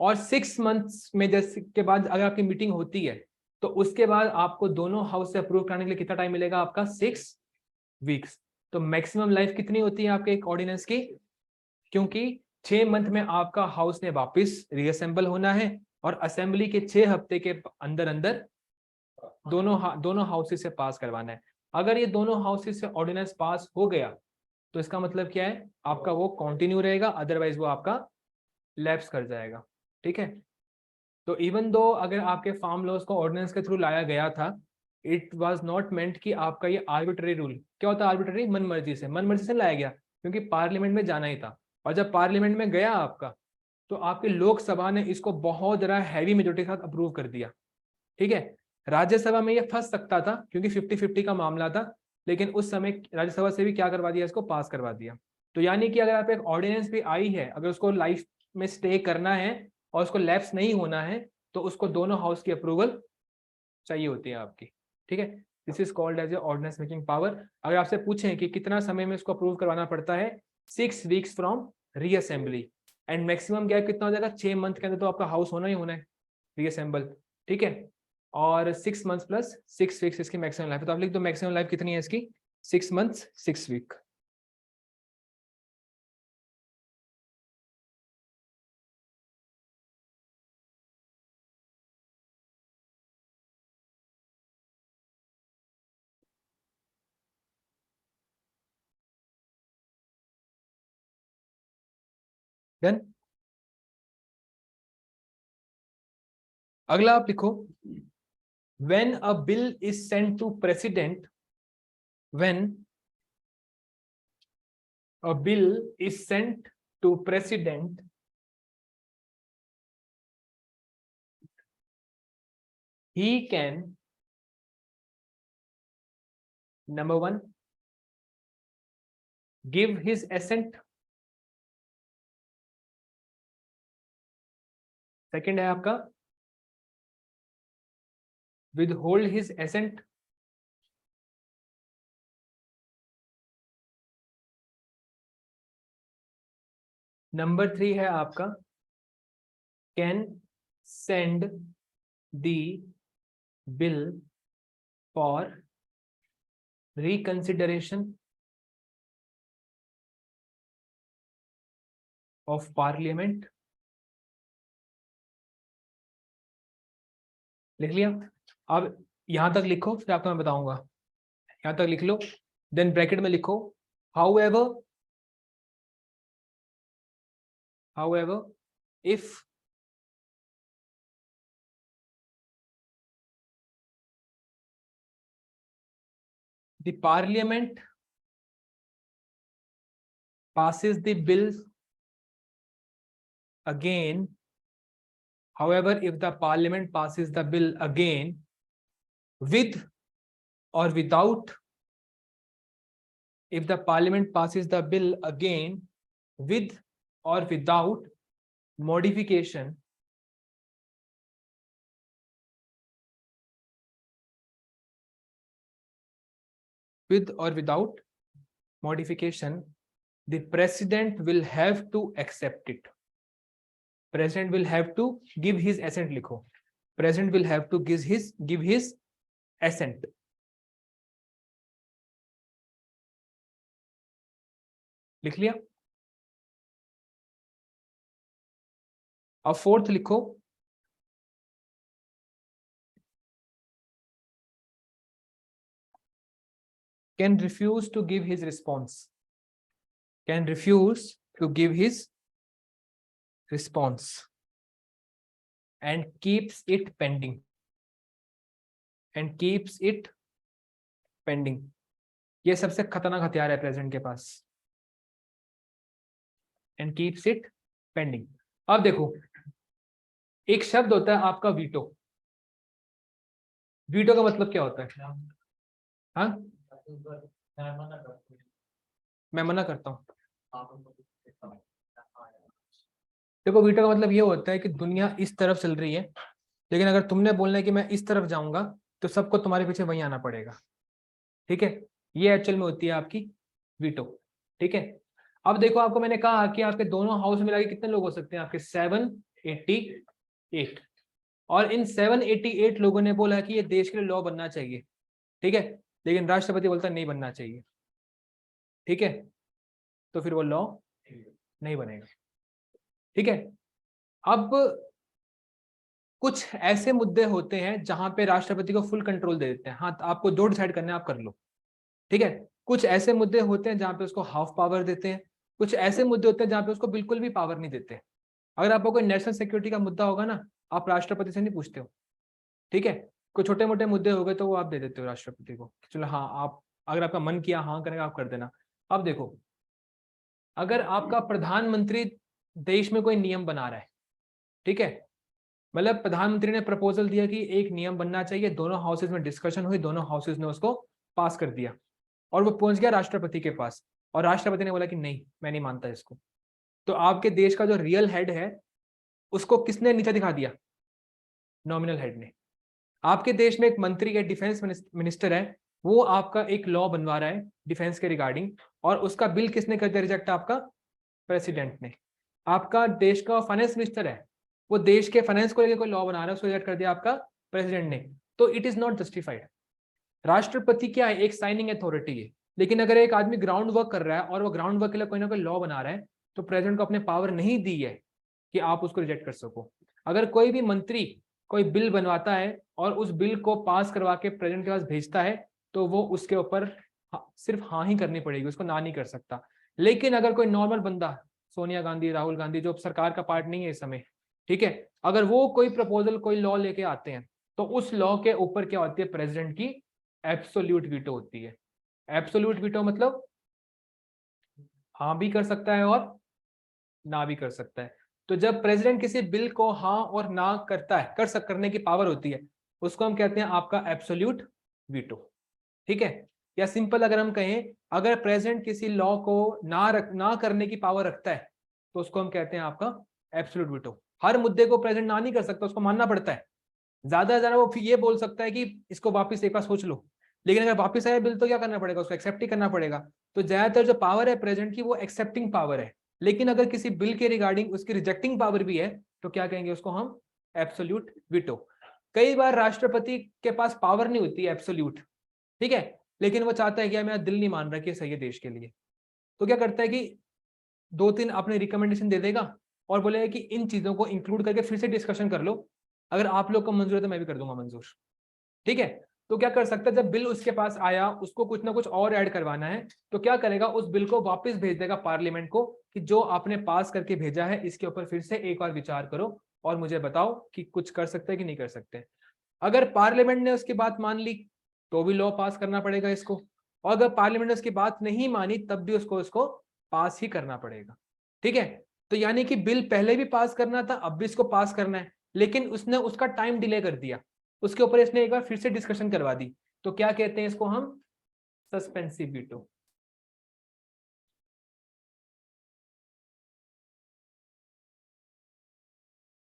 और 6 मंथ्स में जैसे के बाद अगर आपकी मीटिंग होती है तो उसके बाद आपको दोनों हाउस से अप्रूव कराने के लिए कितना टाइम मिलेगा, आपका 6 वीक्स। तो मैक्सिमम लाइफ कितनी होती है आपके एक ऑर्डिनेंस की, क्योंकि 6 मंथ में आपका हाउस ने वापस रीअसेंबल होना है, और असेंबली के 6 हफ्ते के अंदर अंदर दोनों हाउसेस से पास करवाना है। अगर ये दोनों हाउसेस से ऑर्डिनेंस पास हो गया तो इसका मतलब क्या है, आपका वो कंटिन्यू रहेगा, अदरवाइज वो आपका लैप्स कर जाएगा, ठीक है। तो इवन दो अगर आपके फार्म लॉज को ऑर्डिनेंस के थ्रू लाया गया था, इट वाज नॉट मेंट कि आपका ये आर्बिट्ररी रूल, क्या होता है आर्बिट्ररी, मन मर्जी से लाया गया, क्योंकि पार्लियामेंट में जाना ही था। और जब पार्लियामेंट में गया आपका, तो आपकी लोकसभा ने इसको बहुत जरा हैवी मेजोरिटी के साथ अप्रूव कर दिया, ठीक है। राज्यसभा में ये फंस सकता था क्योंकि 50-50 का मामला था, लेकिन उस समय राज्यसभा से भी क्या करवा दिया, इसको पास करवा दिया। तो यानी कि अगर आप एक ऑर्डिनेंस भी आई है, अगर उसको लाइफ में स्टे करना है और उसको लैप्स नहीं होना है, तो उसको दोनों हाउस की अप्रूवल चाहिए होती है आपकी, ठीक है। This is called as a ordinance making power. अगर आपसे पूछें कि कितना समय में इसको अप्रूव करवाना पड़ता है, 6 weeks from reassembly, and maximum gap कितना हो जाएगा, 6 मंथ के अंदर तो आपका हाउस होना ही होना है रीअसेंबल, ठीक है। और 6 मंथ्स प्लस 6 वीक्स इसकी मैक्सिमम लाइफ है, तो आप लिख दो मैक्सिमम लाइफ कितनी है इसकी, 6 मंथ्स 6 वीक। डन। अगला आप लिखो, when a bill is sent to president, when a bill is sent to president, he can, number 1, give his assent, second है आपका withhold his assent, नंबर 3 है आपका can send the bill for reconsideration of parliament। लिख लिया? अब यहां तक लिखो, फिर आपको मैं बताऊंगा। यहां तक लिख लो, देन ब्रैकेट में लिखो however if the parliament passes the bill again, however if the parliament passes the bill again with or without, if the parliament passes the bill again with or without modification, with or without modification, the president will have to accept it. President will have to give his assent, लिखो, president will have to give his assent। लिख लिया? अब fourth लिखो, can refuse to give his response, can refuse to give his response and keeps it pending, and keeps it pending। ये सबसे खतरनाक हथियार है प्रेसिडेंट के पास, and keeps it pending। अब देखो, एक शब्द होता है आपका वीटो। वीटो का मतलब क्या होता है? हाँ, मैं मना करता हूं। देखो, वीटो का मतलब ये होता है कि दुनिया इस तरफ चल रही है, लेकिन अगर तुमने बोलना है कि मैं इस तरफ जाऊंगा तो सबको तुम्हारे पीछे वहीं आना पड़ेगा। ठीक है, ये एक्चुअल में होती है आपकी वीटो। ठीक है, अब देखो, आपको मैंने कहा कि आपके दोनों हाउस मिला के कितने लोग हो सकते हैं? आपके 788, और इन 788 लोगों ने बोला कि ये देश के लिए लॉ बनना चाहिए। ठीक है, लेकिन राष्ट्रपति बोलता नहीं बनना चाहिए। ठीक है, तो फिर वो लॉ नहीं बनेगा। ठीक है, अब कुछ ऐसे मुद्दे होते हैं जहां पे राष्ट्रपति को फुल कंट्रोल दे देते हैं। हाँ, आपको दो डिसाइड करने, आप कर लो। ठीक है, कुछ ऐसे मुद्दे होते हैं जहां पे उसको हाफ पावर देते हैं, कुछ ऐसे मुद्दे होते हैं जहां पे उसको बिल्कुल भी पावर नहीं देते। अगर आपको कोई नेशनल सिक्योरिटी का मुद्दा होगा ना, आप राष्ट्रपति से नहीं पूछते हो। ठीक है, कोई छोटे मोटे मुद्दे हो गए तो वो आप दे देते हो राष्ट्रपति को, चलो हाँ, आप अगर आपका मन किया हाँ करेगा, आप कर देना। अब देखो, अगर आपका प्रधानमंत्री देश में कोई नियम बना रहा है, ठीक है, मतलब प्रधानमंत्री ने प्रपोजल दिया कि एक नियम बनना चाहिए, दोनों हाउसेज में डिस्कशन हुई, दोनों हाउसेज ने उसको पास कर दिया, और वो पहुंच गया राष्ट्रपति के पास, और राष्ट्रपति ने बोला कि नहीं, मैं नहीं मानता इसको। तो आपके देश का जो रियल हेड है उसको किसने नीचा दिखा दिया? नॉमिनल हेड ने। आपके देश में एक मंत्री है, डिफेंस मिनिस्टर है, वो आपका एक लॉ बनवा रहा है डिफेंस के रिगार्डिंग, और उसका बिल किसने कर दिया रिजेक्ट? आपका प्रेसिडेंट ने। आपका देश का फाइनेंस मिनिस्टर है, वो देश के फाइनेंस को लेकर कोई लॉ बना रहा है, उसको रिजेक्ट कर दिया आपका प्रेसिडेंट ने। तो इट इज नॉट जस्टिफाइड। राष्ट्रपति क्या है? एक साइनिंग अथॉरिटी है, लेकिन अगर एक आदमी ग्राउंड वर्क कर रहा है और वो ग्राउंड वर्क के लिए कोई ना कोई लॉ बना रहा है, तो प्रेसिडेंट को अपने पावर नहीं दी है कि आप उसको रिजेक्ट कर सको। अगर कोई भी मंत्री कोई बिल बनवाता है और उस बिल को पास करवा के प्रेसिडेंट के पास भेजता है, तो वो उसके ऊपर सिर्फ हाँ ही करनी पड़ेगी, उसको ना नहीं कर सकता। लेकिन अगर कोई नॉर्मल बंदा, सोनिया गांधी, राहुल गांधी, जो सरकार का पार्ट नहीं है इस समय, ठीक है, अगर वो कोई प्रपोजल, कोई लॉ लेके आते हैं, तो उस लॉ के ऊपर क्या होती है? प्रेसिडेंट की एब्सोल्यूट वीटो होती है। एब्सोल्यूट वीटो मतलब हाँ भी कर सकता है और ना भी कर सकता है। तो जब प्रेसिडेंट किसी बिल को हाँ और ना करता है, करने की पावर होती है, उसको हम कहते हैं आपका एब्सोल्यूट वीटो। ठीक है, या सिंपल अगर हम कहें, अगर प्रेसिडेंट किसी लॉ को ना करने की पावर रखता है तो उसको हम कहते हैं आपका एब्सोल्यूट वीटो। हर मुद्दे को प्रेसिडेंट ना नहीं कर सकता, उसको मानना पड़ता है। ज्यादा से ज्यादा वो फिर ये बोल सकता है कि इसको वापस एक बार सोच लो, लेकिन अगर वापस आया बिल तो क्या करना पड़ेगा, उसको एक्सेप्ट ही करना पड़ेगा। तो ज्यादातर जो पावर है प्रेसिडेंट की वो एक्सेप्टिंग पावर है, लेकिन अगर किसी बिल के रिगार्डिंग उसकी रिजेक्टिंग पावर भी है तो क्या कहेंगे उसको हम, एब्सोल्यूट वीटो। कई बार राष्ट्रपति के पास पावर नहीं होती एब्सोल्यूट, ठीक है, लेकिन वो चाहता है कि मेरा दिल नहीं मान रहा कि सही है देश के लिए, तो क्या करता है कि 2-3 अपने रिकमेंडेशन दे देगा और बोलेगा कि इन चीजों को इंक्लूड करके फिर से डिस्कशन कर लो, अगर आप लोग को मंजूर है तो मैं भी कर दूंगा मंजूर, ठीक है। तो क्या कर सकता है, जब बिल उसके पास आया उसको कुछ ना कुछ और ऐड करवाना है तो क्या करेगा, उस बिल को वापस भेज देगा पार्लियामेंट को कि जो आपने पास करके भेजा है इसके ऊपर फिर से एक बार विचार करो और मुझे बताओ कि कुछ कर सकते हैं कि नहीं कर सकते। अगर पार्लियामेंट ने उसकी बात मान ली तो भी लॉ पास करना पड़ेगा इसको, और अगर पार्लियामेंट ने उसकी बात नहीं मानी तब भी उसको पास ही करना पड़ेगा, ठीक है। तो यानी कि बिल पहले भी पास करना था, अब भी इसको पास करना है, लेकिन उसने उसका टाइम डिले कर दिया, उसके ऊपर इसने एक बार फिर से डिस्कशन करवा दी, तो क्या कहते हैं इसको हम, सस्पेंसिव वीटो।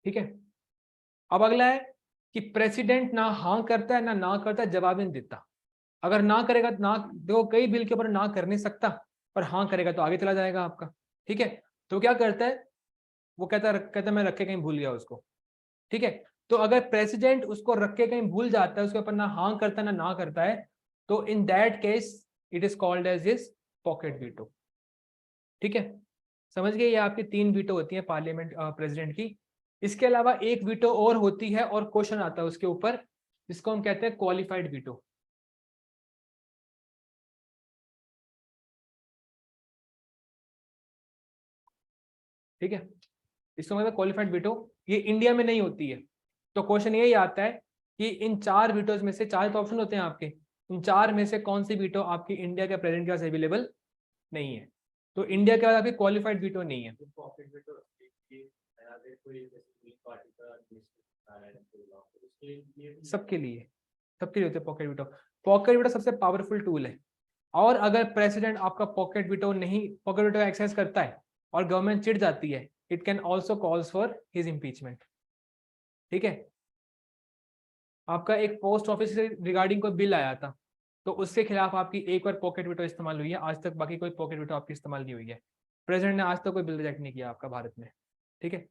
ठीक है। अब अगला है कि प्रेसिडेंट ना हाँ करता है ना करता है, जवाब नहीं देता। अगर ना करेगा तो ना देखो, कई बिल के ऊपर ना कर नहीं सकता, पर हाँ करेगा तो आगे चला जाएगा आपका, ठीक है। तो क्या करता है, वो कहता मैं रख के कहीं भूल गया उसको, ठीक है। तो अगर प्रेसिडेंट उसको रख के कहीं भूल जाता है, उसके ऊपर ना हाँ करता है ना करता है, तो in that case it is called as is pocket veto, ठीक है। समझ गए, ये आपकी 3 वीटो होती है पार्लियामेंट प्रेसिडेंट की। इसके अलावा एक वीटो और होती है और क्वेश्चन आता है उसके ऊपर, जिसको हम कहते हैं क्वालिफाइड वीटो। ठीक है, इसको मतलब क्वालिफाइड वीटो, ये इंडिया में नहीं होती है। तो क्वेश्चन यही आता है कि इन 4 वीटोज में से, 4 तो ऑप्शन होते हैं आपके, इन 4 में से कौन सी वीटो आपकी इंडिया के प्रेसिडेंट के पास अवेलेबल नहीं है। तो इंडिया के पास आपकी क्वालिफाइड वीटो नहीं है। सबके लिए, सबके लिए होते हैं पॉकेट वीटो। पॉकेट वीटो सबसे पावरफुल टूल है, और अगर प्रेसिडेंट आपका पॉकेट वीटो नहीं, पॉकेट वीटो एक्सरसाइज करता है और गवर्नमेंट चिढ़ जाती है, it can also calls for his impeachment, ठीक है। आपका एक पोस्ट ऑफिस से रिगार्डिंग कोई बिल आया था, तो उसके खिलाफ आपकी एक बार पॉकेट वीटो इस्तेमाल हुई है, आज तक बाकी कोई पॉकेट वीटो आपकी इस्तेमाल नहीं हुई है। प्रेसिडेंट ने आज तक कोई बिल रिजेक्ट नहीं किया आपका भारत में, ठीक है।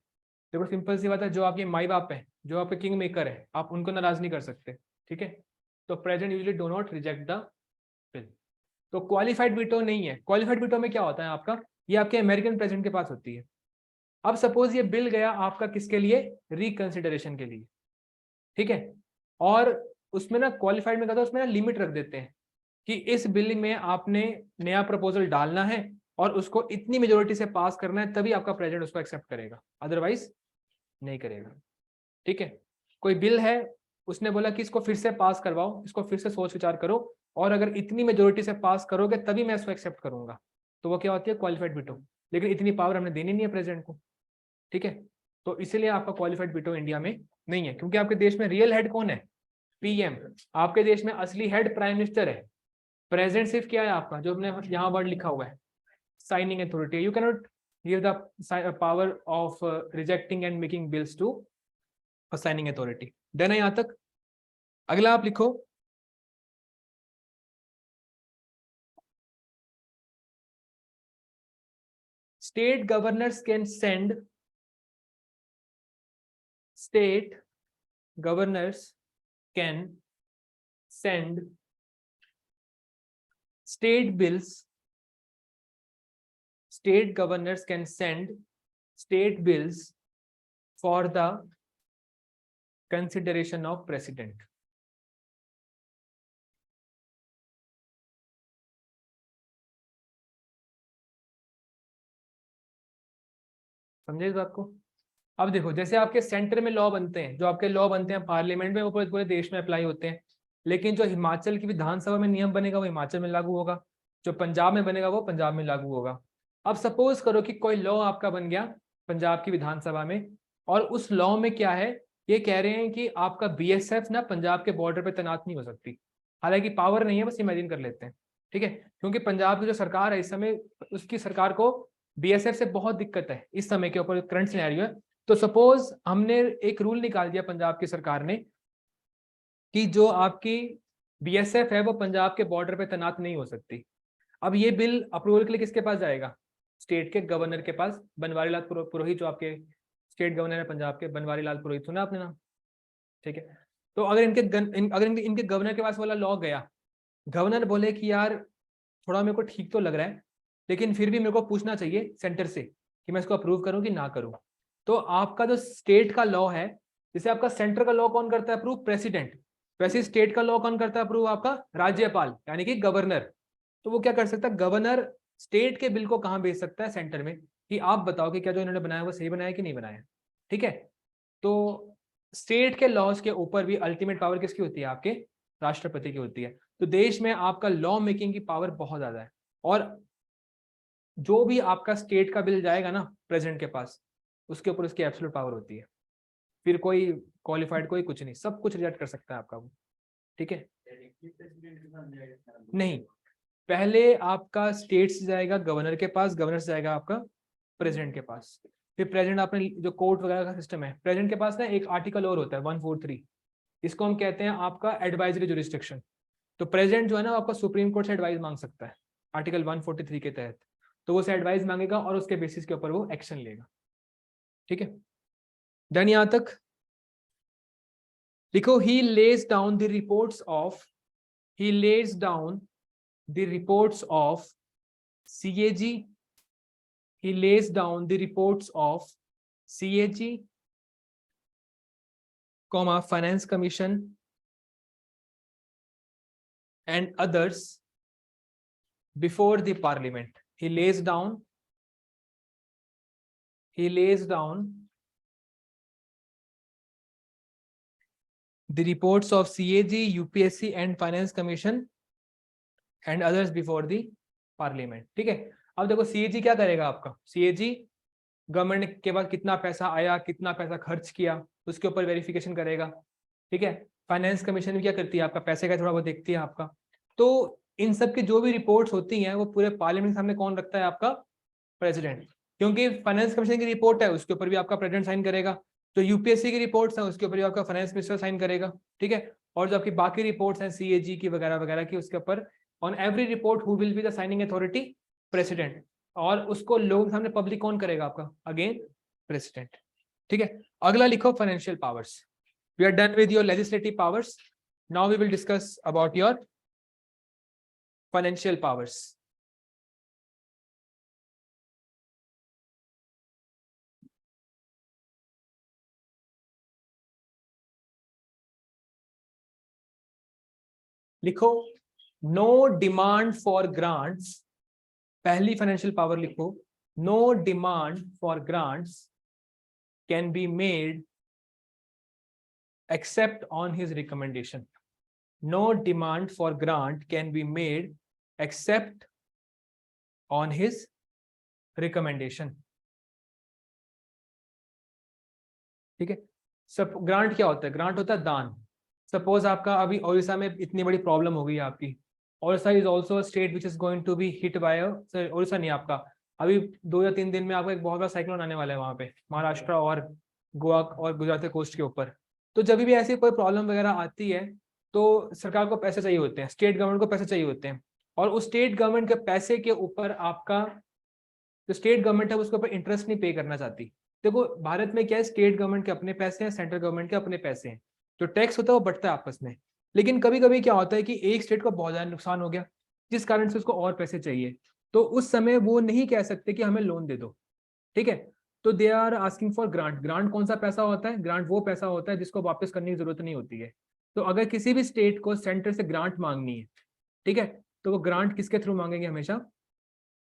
देखो सिंपल सी बात है, जो आपके माई बाप है, जो आपके किंग मेकर है, आप उनको नाराज नहीं कर सकते, ठीक है। तो president usually do not reject the bill. तो क्वालिफाइड वीटो नहीं है। क्वालिफाइड वीटो में क्या होता है आपका, ये आपके अमेरिकन प्रेसिडेंट के पास होती है। अब सपोज ये बिल गया आपका किसके लिए, रिकंसिडरेशन के लिए, ठीक है। और उसमें ना क्वालिफाइड में कहता है, उसमें ना लिमिट रख देते हैं कि इस बिल में आपने नया प्रपोजल डालना है और उसको इतनी मेजोरिटी से पास करना है, तभी आपका प्रेसिडेंट उसको एक्सेप्ट करेगा, अदरवाइज नहीं करेगा, ठीक है। कोई बिल है, उसने बोला कि इसको फिर से पास करवाओ, इसको फिर से सोच विचार करो, और अगर इतनी मेजोरिटी से पास करोगे तभी मैं इसको एक्सेप्ट करूंगा, तो वो क्या होती है, क्वालिफाइड वीटो। लेकिन इतनी पावर हमने देनी नहीं है प्रेसिडेंट को, ठीक है। तो इसीलिए आपका क्वालिफाइड वीटो इंडिया में नहीं है, क्योंकि आपके देश में रियल हेड कौन है, पीएम। आपके देश में असली हेड प्राइम मिनिस्टर है। प्रेसिडेंट सिर्फ क्या है आपका, जो हमने यहाँ वर्ड लिखा हुआ है, signing authority. You cannot give the power of rejecting and making bills to signing authority. Done है यहां तक। अगला आप लिखो, state governors can send, state governors can send state bills, state governors can send state bills for the consideration of president। समझे इस बात को। अब देखो, जैसे आपके सेंटर में लॉ बनते हैं, जो आपके लॉ बनते हैं पार्लियामेंट में, वो पूरे पूरे देश में अप्लाई होते हैं, लेकिन जो हिमाचल की विधानसभा में नियम बनेगा वो हिमाचल में लागू होगा, जो पंजाब में बनेगा वो पंजाब में लागू होगा। अब सपोज करो कि कोई लॉ आपका बन गया पंजाब की विधानसभा में, और उस लॉ में क्या है, ये कह रहे हैं कि आपका बीएसएफ ना पंजाब के बॉर्डर पे तैनात नहीं हो सकती। हालांकि पावर नहीं है, बस इमेजिन कर लेते हैं, ठीक है, क्योंकि पंजाब की जो सरकार है इस समय, उसकी सरकार को बीएसएफ से बहुत दिक्कत है इस समय के ऊपर, करंट सिनेरियो है। तो सपोज हमने एक रूल निकाल दिया पंजाब की सरकार ने कि जो आपकी बीएसएफ है वो पंजाब के बॉर्डर पे तैनात नहीं हो सकती। अब ये बिल अप्रूवल के लिए किसके पास जाएगा? स्टेट के गवर्नर के पास, बनवारी लाल पुरोहित, जो आपके स्टेट गवर्नर है पंजाब के, बनवारी लाल पुरोहित, सुना आपने नाम? ठीक है, तो अगर इनके गवर्नर के पास वाला लॉ गया, गवर्नर बोले कि यार थोड़ा मेरे को ठीक तो लग रहा है, लेकिन फिर भी मेरे को पूछना चाहिए सेंटर से कि मैं इसको अप्रूव करूं कि ना करूं, तो आपका जो स्टेट का लॉ है, जैसे आपका सेंटर का लॉ कौन करता है अप्रूव? प्रेसिडेंट। वैसे स्टेट का लॉ कौन करता है अप्रूव? आपका राज्यपाल, यानी कि गवर्नर। तो वो क्या कर सकता है? गवर्नर स्टेट के बिल को कहां भेज सकता है? सेंटर में, कि आप बताओ कि क्या जो इन्होंने बनाया वो सही बनाया कि नहीं बनाया। ठीक है, तो स्टेट के लॉज के ऊपर भी अल्टीमेट पावर किसकी होती है? आपके राष्ट्रपति की होती है। तो देश में आपका लॉ मेकिंग की पावर बहुत ज्यादा है, और जो भी आपका स्टेट का बिल जाएगा ना प्रेसिडेंट के पास, उसके ऊपर उसकी एब्सोल्यूट पावर होती है। फिर कोई क्वालिफाइड, कोई कुछ नहीं, सब कुछ रिजेक्ट कर सकता है आपका वो। ठीक है, नहीं, पहले आपका स्टेट से जाएगा गवर्नर के पास, गवर्नर से जाएगा आपका प्रेसिडेंट के पास, फिर प्रेसिडेंट, आपने जो कोर्ट वगैरह का सिस्टम है, प्रेसिडेंट के पास ना एक आर्टिकल और होता है 143, इसको हम कहते हैं आपका एडवाइजरी जुरिस्डिक्शन। तो प्रेसिडेंट जो है ना आपका सुप्रीम कोर्ट से एडवाइस मांग सकता है आर्टिकल 143 के तहत, तो वो से एडवाइस मांगेगा और उसके बेसिस के ऊपर वो एक्शन लेगा। ठीक है, डन यहां तक? लिखो, he lays down the reports of, he lays down the reports of CAG, he lays down the reports of CAG, comma, Finance Commission and others before the Parliament. He lays down the reports of CAG, UPSC and Finance Commission and others before the Parliament. ठीक है, अब देखो CAG क्या करेगा आपका? CAG government के पास कितना पैसा आया, कितना पैसा खर्च किया, उसके ऊपर वेरिफिकेशन करेगा। ठीक है, फाइनेंस कमीशन भी क्या करती है? आपका पैसे का थोड़ा बहुत देखती है आपका। तो इन सब की जो भी रिपोर्ट्स होती हैं वो पूरे पार्लियामेंट के सामने कौन रखता है? आपका प्रेसिडेंट, क्योंकि फाइनेंस कमीशन की रिपोर्ट है उसके ऊपर भी आपका प्रेसिडेंट साइन करेगा, जो यूपीएससी की रिपोर्ट्स है उसके ऊपर भी आपका फाइनेंस मिनिस्टर साइन करेगा। ठीक है, और जो आपकी बाकी रिपोर्ट्स हैं सीएजी की वगैरह वगैरह की, उसके ऊपर on every report who will be the signing authority? President. और उसको लोगों के सामने पब्लिक कौन करेगा आपका? Again president. ठीक है, अगला लिखो financial powers. We are done with your legislative powers. Now we will discuss about your financial powers. लिखो, no demand for grants. पहली फाइनेंशियल पावर लिखो, no demand for grants can be made except on his recommendation. No demand for grant can be made except on his recommendation. ठीक है, सब grant क्या होता है? Grant होता है दान। सपोज आपका अभी ओडिशा में इतनी बड़ी प्रॉब्लम हो गई आपकी, Odisha is also state which is going to be hit by, Odisha नहीं, आपका अभी 2 या 3 दिन में आपका एक बहुत बड़ा साइक्लोन आने वाला है वहां पे, महाराष्ट्र और गोवा और गुजरात के कोस्ट के ऊपर। तो जब भी ऐसी कोई प्रॉब्लम वगैरह आती है तो सरकार को पैसे चाहिए होते हैं, स्टेट गवर्नमेंट को पैसे चाहिए होते हैं, और उस स्टेट गवर्नमेंट के पैसे के ऊपर आपका जो स्टेट गवर्नमेंट है उसके ऊपर इंटरेस्ट नहीं पे करना चाहती। देखो भारत में क्या है, स्टेट गवर्नमेंट के अपने पैसे हैं, सेंट्रल गवर्नमेंट के अपने पैसे हैं, जो टैक्स होता है वो बढ़ता है आपस में। लेकिन कभी कभी क्या होता है कि एक स्टेट को बहुत ज्यादा नुकसान हो गया जिस कारण से उसको और पैसे चाहिए, तो उस समय वो नहीं कह सकते कि हमें लोन दे दो। ठीक है, तो they are asking for grant. Grant कौन सा पैसा होता है? ग्रांट वो पैसा होता है जिसको वापस करने की जरूरत नहीं होती है। तो अगर किसी भी स्टेट को सेंटर से ग्रांट मांगनी है, ठीक है, तो वो ग्रांट किसके थ्रू मांगेंगे? हमेशा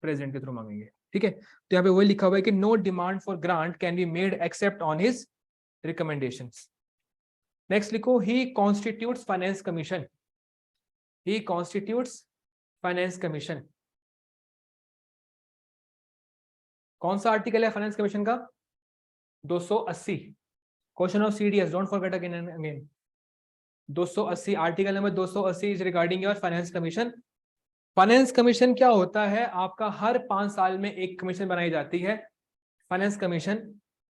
प्रेसिडेंट के थ्रू मांगेंगे। ठीक है, तो यहाँ पे वही लिखा हुआ है कि no demand for grant can be made except on his recommendations. Next लिखो, he constitutes finance commission. He constitutes finance commission. कौन सा आर्टिकल है फाइनेंस कमीशन का? 280। Question of CDS, don't forget again and again. 280, article number 280 is regarding your finance commission. Finance commission क्या होता है? आपका हर 5 साल में एक कमीशन बनाई जाती है, फाइनेंस कमीशन,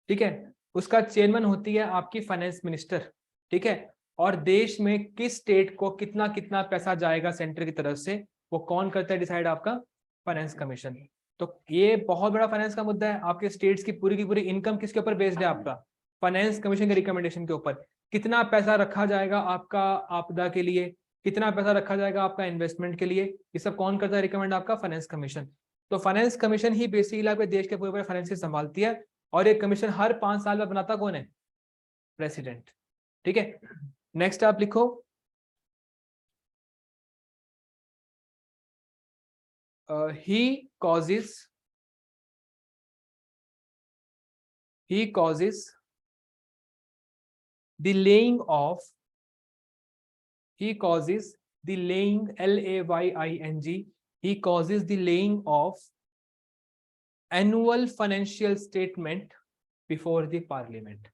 ठीक है। उसका चेयरमैन होती है आपकी फाइनेंस मिनिस्टर, ठीक है। और देश में किस स्टेट को कितना कितना पैसा जाएगा सेंटर की तरफ से, वो कौन करता है डिसाइड? आपका फाइनेंस कमीशन। तो ये बहुत बड़ा फाइनेंस का मुद्दा है। आपके स्टेट्स की पूरी इनकम किसके ऊपर बेस्ड है? आपका फाइनेंस कमीशन के रिकमेंडेशन के ऊपर। कितना पैसा रखा जाएगा आपका आपदा के लिए, कितना पैसा रखा जाएगा आपका इन्वेस्टमेंट के लिए, ये सब कौन करता है रिकमेंड? आपका फाइनेंस कमीशन। तो फाइनेंस कमीशन ही बेसिकली आपके देश के पूरे फाइनेंस संभालती है। और ये कमीशन हर 5 साल में बनाता कौन है? प्रेसिडेंट, ठीक है। नेक्स्ट आप लिखो, he causes the laying of, he causes the laying, laying, he causes the laying of annual financial statement before the parliament.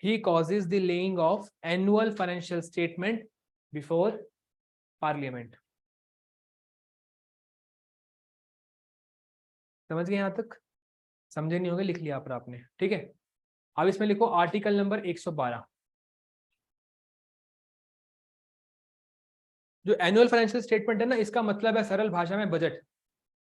He causes the laying of annual financial statement before parliament. समझ गए? यहां तक समझे नहीं होंगे, लिख लिया पर आपने, ठीक है। अब इसमें लिखो आर्टिकल नंबर 112। जो एनुअल फाइनेंशियल स्टेटमेंट है ना, इसका मतलब है सरल भाषा में बजट।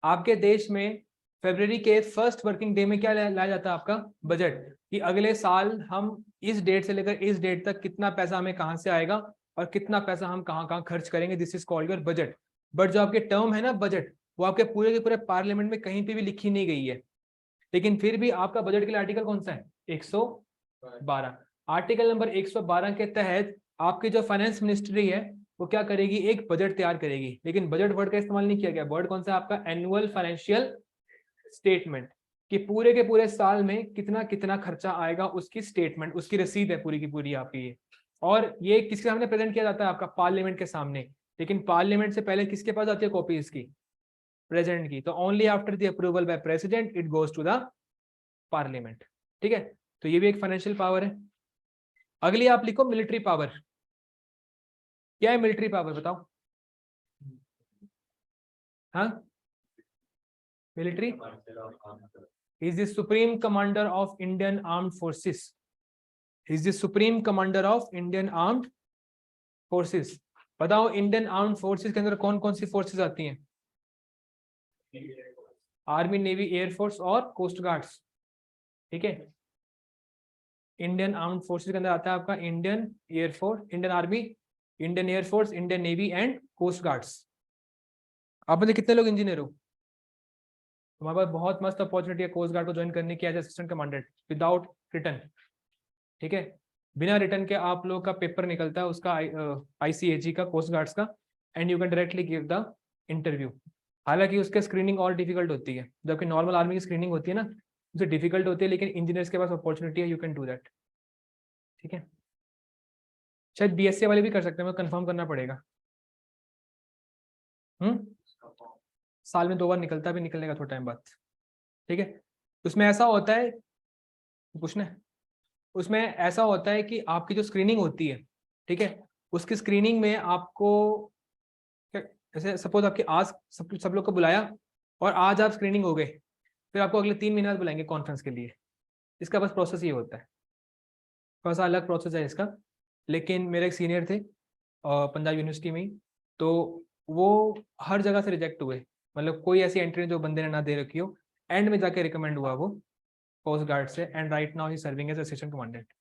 आपके देश में फरवरी के फर्स्ट वर्किंग डे में क्या लाया जाता है? आपका बजट। कि अगले साल हम इस डेट से लेकर इस डेट तक कितना पैसा हमें कहां से आएगा और कितना पैसा हम कहां कहां खर्च करेंगे, this is called your budget. But जो आपके टर्म है ना बजट, वो आपके पूरे के पूरे पार्लियामेंट में कहीं पे भी लिखी नहीं गई है। लेकिन फिर भी आपका बजट के लिए आर्टिकल कौन सा है? 112। आर्टिकल नंबर 112 के तहत आपकी जो फाइनेंस मिनिस्ट्री है वो क्या करेगी? एक बजट तैयार करेगी। लेकिन बजट वर्ड का इस्तेमाल नहीं किया गया। वर्ड कौन सा? आपका एनुअल फाइनेंशियल स्टेटमेंट। कि पूरे के पूरे साल में कितना कितना खर्चा आएगा, उसकी स्टेटमेंट, उसकी रसीद है पूरी की पूरी आपकी ये। और ये किसके सामने प्रेजेंट किया जाता है? आपका पार्लियामेंट के सामने। लेकिन पार्लियामेंट से पहले किसके पास आती है कॉपी इसकी? प्रेसिडेंट की। तो only after the approval by president it goes to the parliament, ठीक है। तो ये भी एक फाइनेंशियल पावर है। अगली आप लिखो मिलिट्री पावर। क्या है मिलिट्री पावर? बताओ। हाँ, military is the supreme commander of Indian armed forces. Is the supreme commander of Indian armed forces. बताओ इंडियन आर्म्ड फोर्सेस के अंदर कौन कौन सी फोर्सेस आती हैं? आर्मी, नेवी, एयरफोर्स और कोस्ट गार्ड्स, ठीक है। इंडियन आर्म्ड फोर्सेस के अंदर आता है आपका Indian air force, Indian army, Indian air force, Indian navy and coast guards. आप में कितने लोग इंजीनियर हो? तुम्हारे पास बहुत मस्त अपॉर्चुनिटी है कोस्ट गार्ड को ज्वाइन करने की as assistant commandant without return, ठीक है। बिना रिटर्न के आप लोग का पेपर निकलता है उसका, ICAG का, कोस्ट गार्ड्स का, and you can directly give the interview. हालांकि उसके स्क्रीनिंग और डिफिकल्ट होती है, जबकि नॉर्मल आर्मी की स्क्रीनिंग होती है ना, उसे डिफिकल्ट होती है, लेकिन इंजीनियर्स के पास अपॉर्चुनिटी है, यू कैन डू दैट, ठीक है। शायद BSc वाले भी कर सकते हैं, कंफर्म करना पड़ेगा। साल में 2 बार निकलता, भी निकलने का थोड़ा टाइम बाद, ठीक है। उसमें ऐसा होता है, पूछना है, उसमें ऐसा होता है कि आपकी जो स्क्रीनिंग होती है, ठीक है, उसकी स्क्रीनिंग में आपको जैसे सपोज आपके आज सब लोग को बुलाया और आज आप स्क्रीनिंग हो गए, फिर आपको अगले 3 महीने बाद बुलाएंगे कॉन्फ्रेंस के लिए। इसका बस प्रोसेस ये होता है, थोड़ा सा अलग प्रोसेस है इसका। लेकिन मेरे एक सीनियर थे पंजाब यूनिवर्सिटी में ही, तो वो हर जगह से रिजेक्ट हुए, मतलब कोई ऐसी एंट्री जो बंदे ने ना दे रखी हो, एंड में जाके रिकमेंड हुआ वो कोस्ट गार्ड से, and right now he serving as assistant commandant.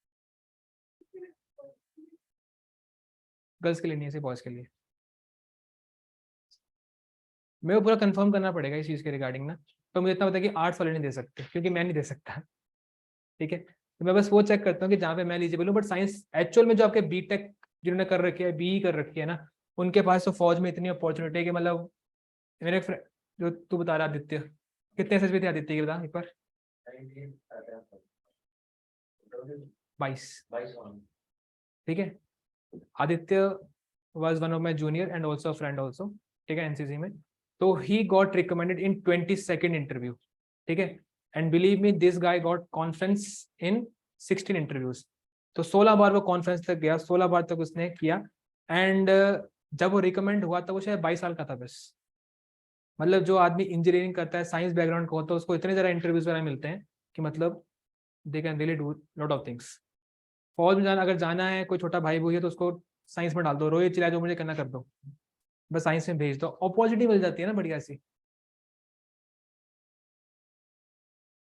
Girls के लिए नहीं है, सिर्फ बॉयज के लिए। मेरे को पूरा कंफर्म करना पड़ेगा इस चीज़ के रिगार्डिंग ना, तो मुझे इतना पता है कि आर्ट्स वाले नहीं दे सकते, क्योंकि मैं नहीं दे सकता, ठीक है। तो मैं बस वो चेक करता हूँ कि जहाँ पे मैं एलिजिबल हूँ। बट साइंस एक्चुअल में जो आपके बीटेक जिन्होंने कर रखी है, BE कर रखी है ना, उनके पास तो फौज में इतनी अपॉर्चुनिटी है कि मतलब मेरे जो तू बता रहा आदित्य, कितने SSB थे आदित्य के? बता एक बार। 22, ठीक है। Aditya was one of my junior and also a friend also, ठीक है, NCC में। तो he got recommended in 22nd interview, ठीक है। And believe me, this guy got conference in 16 interviews। तो 16 बार वो कॉन्फ्रेंस तक गया, 16 बार तक उसने किया, एंड जब वो रिकमेंड हुआ था वो शायद 22 साल का था बस। मतलब जो आदमी इंजीनियरिंग करता है, साइंस बैकग्राउंड का होता है, उसको इतने ज़्यादा इंटरव्यूज वगैरह मिलते हैं कि मतलब they can really do lot of things. फौज में जाना, अगर जाना है, कोई छोटा भाई भाई है तो उसको साइंस में डाल दो, रोए चिल्लाए जो मुझे करना कर दो, बस साइंस में भेज दो, अपॉर्चुनिटी मिल जाती है ना बढ़िया सी।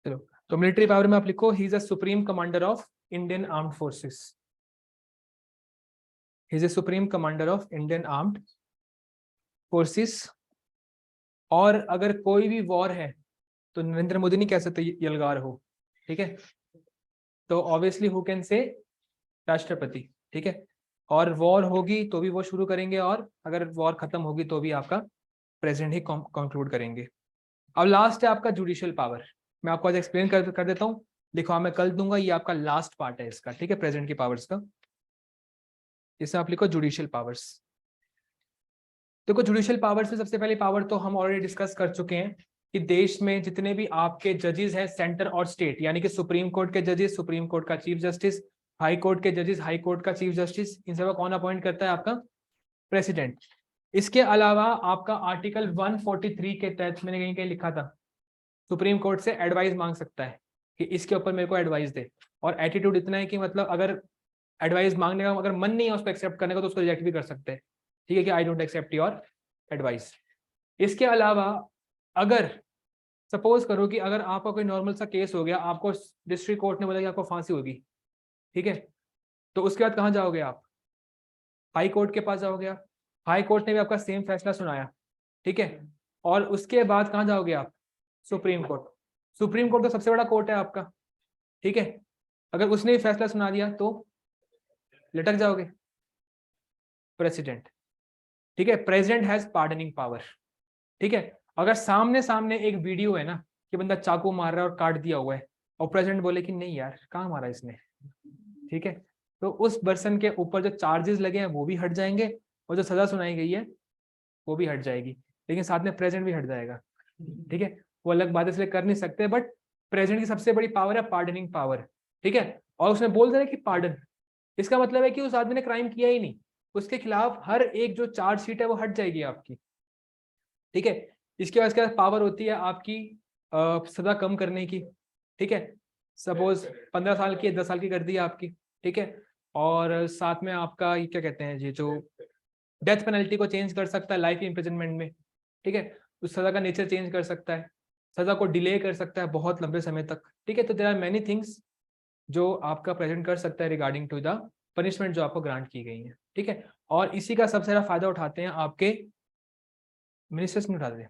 चलो, तो मिलिट्री पावर में आप लिखो, he is a supreme commander of Indian armed forces. He is a supreme commander of Indian armed forces. और अगर कोई भी वॉर है तो नरेंद्र मोदी नहीं कह सकते यलगार हो, ठीक है, तो ऑब्वियसली हु कैन से, राष्ट्रपति, ठीक है। और वॉर होगी तो भी वो शुरू करेंगे, और अगर वॉर खत्म होगी तो भी आपका प्रेसिडेंट ही कंक्लूड करेंगे। अब लास्ट है आपका जुडिशियल पावर। मैं आपको आज एक्सप्लेन कर देता हूँ। देखो, हाँ मैं कल दूंगा, ये आपका लास्ट पार्ट है इसका, ठीक है, प्रेसिडेंट की पावर्स का। इसमें आप लिखो जुडिशियल पावर्स। देखो, जुडिशियल पावर्स में सबसे पहले पावर तो हम ऑलरेडी डिस्कस कर चुके हैं कि देश में जितने भी आपके जजेस हैं, सेंटर और स्टेट, यानी कि सुप्रीम कोर्ट के जजेस, सुप्रीम कोर्ट का चीफ जस्टिस, हाई कोर्ट के जजेस, हाई कोर्ट का चीफ जस्टिस, इन सबका कौन अपॉइंट करता है? आपका प्रेसिडेंट। इसके अलावा आपका आर्टिकल 143 के तहत मैंने कहीं कहीं लिखा था, सुप्रीम कोर्ट से एडवाइस मांग सकता है कि इसके ऊपर मेरे को एडवाइस दे। और एटीट्यूड इतना है कि मतलब अगर एडवाइस मांगने का अगर मन नहीं है उसको एक्सेप्ट करने का तो उसको रिजेक्ट भी कर सकते हैं, ठीक है, कि I don't accept your advice. इसके अलावा अगर सपोज करो कि अगर आपका कोई नॉर्मल सा केस हो गया, आपको डिस्ट्रिक्ट कोर्ट ने बोला कि आपको फांसी होगी, ठीक है, तो उसके बाद कहाँ जाओगे आप? हाई कोर्ट के पास जाओगे आप। हाई कोर्ट ने भी आपका सेम फैसला सुनाया, ठीक है, और उसके बाद कहाँ जाओगे आप? Supreme court. सुप्रीम कोर्ट तो सबसे बड़ा कोर्ट है आपका, ठीक है, अगर उसने भी फैसला सुना दिया तो लटक जाओगे। प्रेसिडेंट, ठीक है, प्रेसिडेंट हैज पार्डनिंग पावर, ठीक है। अगर सामने सामने एक वीडियो है ना कि बंदा चाकू मार रहा है और काट दिया हुआ है, और प्रेसिडेंट बोले कि नहीं यार कहाँ मारा इसने, ठीक है, तो उस पर्सन के ऊपर जो चार्जेस लगे हैं वो भी हट जाएंगे, और जो सजा सुनाई गई है वो भी हट जाएगी, लेकिन साथ में प्रेसिडेंट भी हट जाएगा, ठीक है। वो अलग बात है, इसलिए कर नहीं सकते, बट प्रेसिडेंट की सबसे बड़ी पावर है पार्डनिंग पावर, ठीक है। और उसने बोल दिया कि पार्डन, इसका मतलब है कि उस आदमी ने क्राइम किया ही नहीं, उसके खिलाफ हर एक जो चार्जशीट है वो हट जाएगी आपकी, ठीक है। इसके बाद इसके बाद पावर होती है आपकी सजा कम करने की, ठीक है। सपोज 15 साल की 10 साल की कर दी आपकी, ठीक है। और साथ में आपका ये क्या कहते हैं, ये जो डेथ पेनल्टी को चेंज कर सकता है लाइफ इम्प्रिजनमेंट में, ठीक है, उस सजा का नेचर चेंज कर सकता है, सजा को डिले कर सकता है बहुत लंबे समय तक, ठीक है। तो देयर आर मेनी थिंग्स जो आपका प्रेजेंट कर सकता है रिगार्डिंग टू द पनिशमेंट जो आपको ग्रांट की गई है, ठीक है। और इसी का सबसे ज्यादा फायदा उठाते हैं आपके मिनिस्टर्स, नहीं उठाते,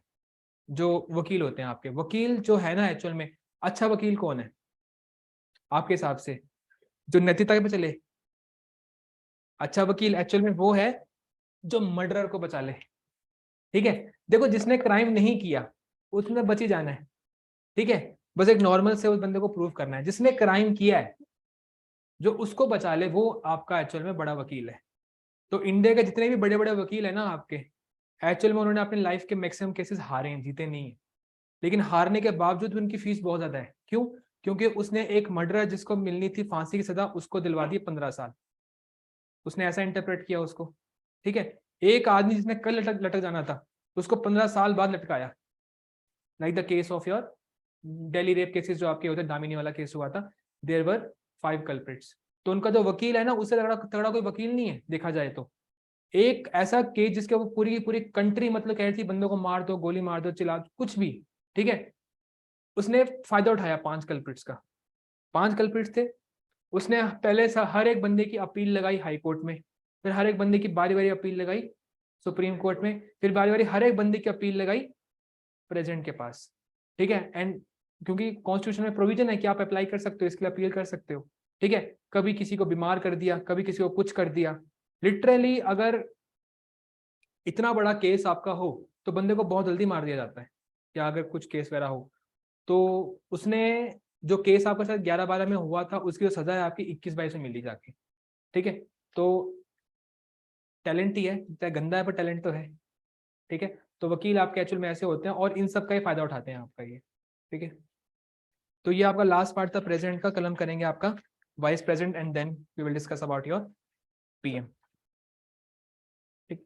जो वकील होते हैं आपके। वकील जो है ना, एक्चुअल में अच्छा वकील कौन है आपके हिसाब से, जो नैतिकता पे चले? अच्छा वकील एक्चुअल में वो है जो मर्डरर को बचा ले, ठीक है। देखो, जिसने क्राइम नहीं किया उसने बच ही जाना है, ठीक है, बस एक नॉर्मल से उस बंदे को प्रूव करना है। जिसने क्राइम किया है जो उसको बचा ले, वो आपका एक्चुअल में बड़ा वकील है। तो इंडिया के जितने भी बड़े बड़े वकील है ना आपके, एक्चुअल में उन्होंने अपने लाइफ के मैक्सिमम केसेस हारे हैं, जीते नहीं है। लेकिन हारने के बावजूद भी उनकी फीस बहुत ज्यादा है। क्यों? क्योंकि उसने एक मर्डरर जिसको मिलनी थी फांसी की सजा, उसको दिलवा दी 15 साल। उसने ऐसा इंटरप्रेट किया उसको, ठीक है। एक आदमी जिसने कल लटक लटक जाना था उसको 15 साल बाद लटकाया, like the case of your Delhi rape cases जो आपके होते, दामिनी वाला केस हुआ था, देयर वर 5 कल्प्रिट्स। तो उनका जो वकील है ना, उससे तगड़ा तगड़ा कोई वकील नहीं है देखा जाए तो। एक ऐसा केस जिसके वो पूरी की पूरी कंट्री मतलब कह रही थी बंदों को मार दो, गोली मार दो, चिल्ला कुछ भी, ठीक है, उसने फायदा उठाया 5 कल्प्रिट्स का। 5 कल्प्रिट्स थे, उसने पहले हर एक बंदे की अपील लगाई हाई कोर्ट में, फिर हर एक बंदे की बारी बारी अपील लगाई सुप्रीम कोर्ट में, फिर बारी बारी हर एक बंदे की अपील लगाई प्रेसिडेंट के पास, ठीक है। एंड क्योंकि कॉन्स्टिट्यूशन में प्रोविजन है कि आप अप्लाई कर सकते हो, इसके लिए अपील कर सकते हो, ठीक है। कभी किसी को बीमार कर दिया, कभी किसी को कुछ कर दिया, लिटरली अगर इतना बड़ा केस आपका हो तो बंदे को बहुत जल्दी मार दिया जाता है, या अगर कुछ केस वगैरह हो तो। उसने जो केस आपके साथ 11-12 में हुआ था उसकी जो सजा है आपकी 21-22 में मिली जाके, ठीक है। तो टैलेंट ही है, चाहे गंदा है पर टैलेंट तो है, ठीक है। तो वकील आपके एक्चुअल में ऐसे होते हैं और इन सब का ही फायदा उठाते हैं आपका ये, ठीक है। तो ये आपका लास्ट पार्ट था प्रेसिडेंट का। कल हम करेंगे आपका vice president and then we will discuss about your PM. ठीक,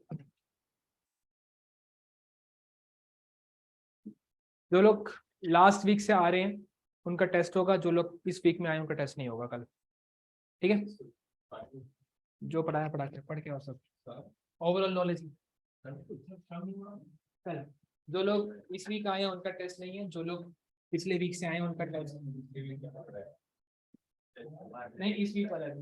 जो लोग लास्ट वीक से आ रहे हैं उनका टेस्ट होगा, जो लोग इस वीक में आए उनका टेस्ट नहीं होगा कल। ठीक है, जो पढ़ाया पढ़ के और सब ओवरऑल नॉलेज। कल जो लोग इस वीक आए हैं उनका टेस्ट नहीं है, जो लोग पिछले वीक से आए हैं उनका टेस्ट नहीं, इस वीक वाला है।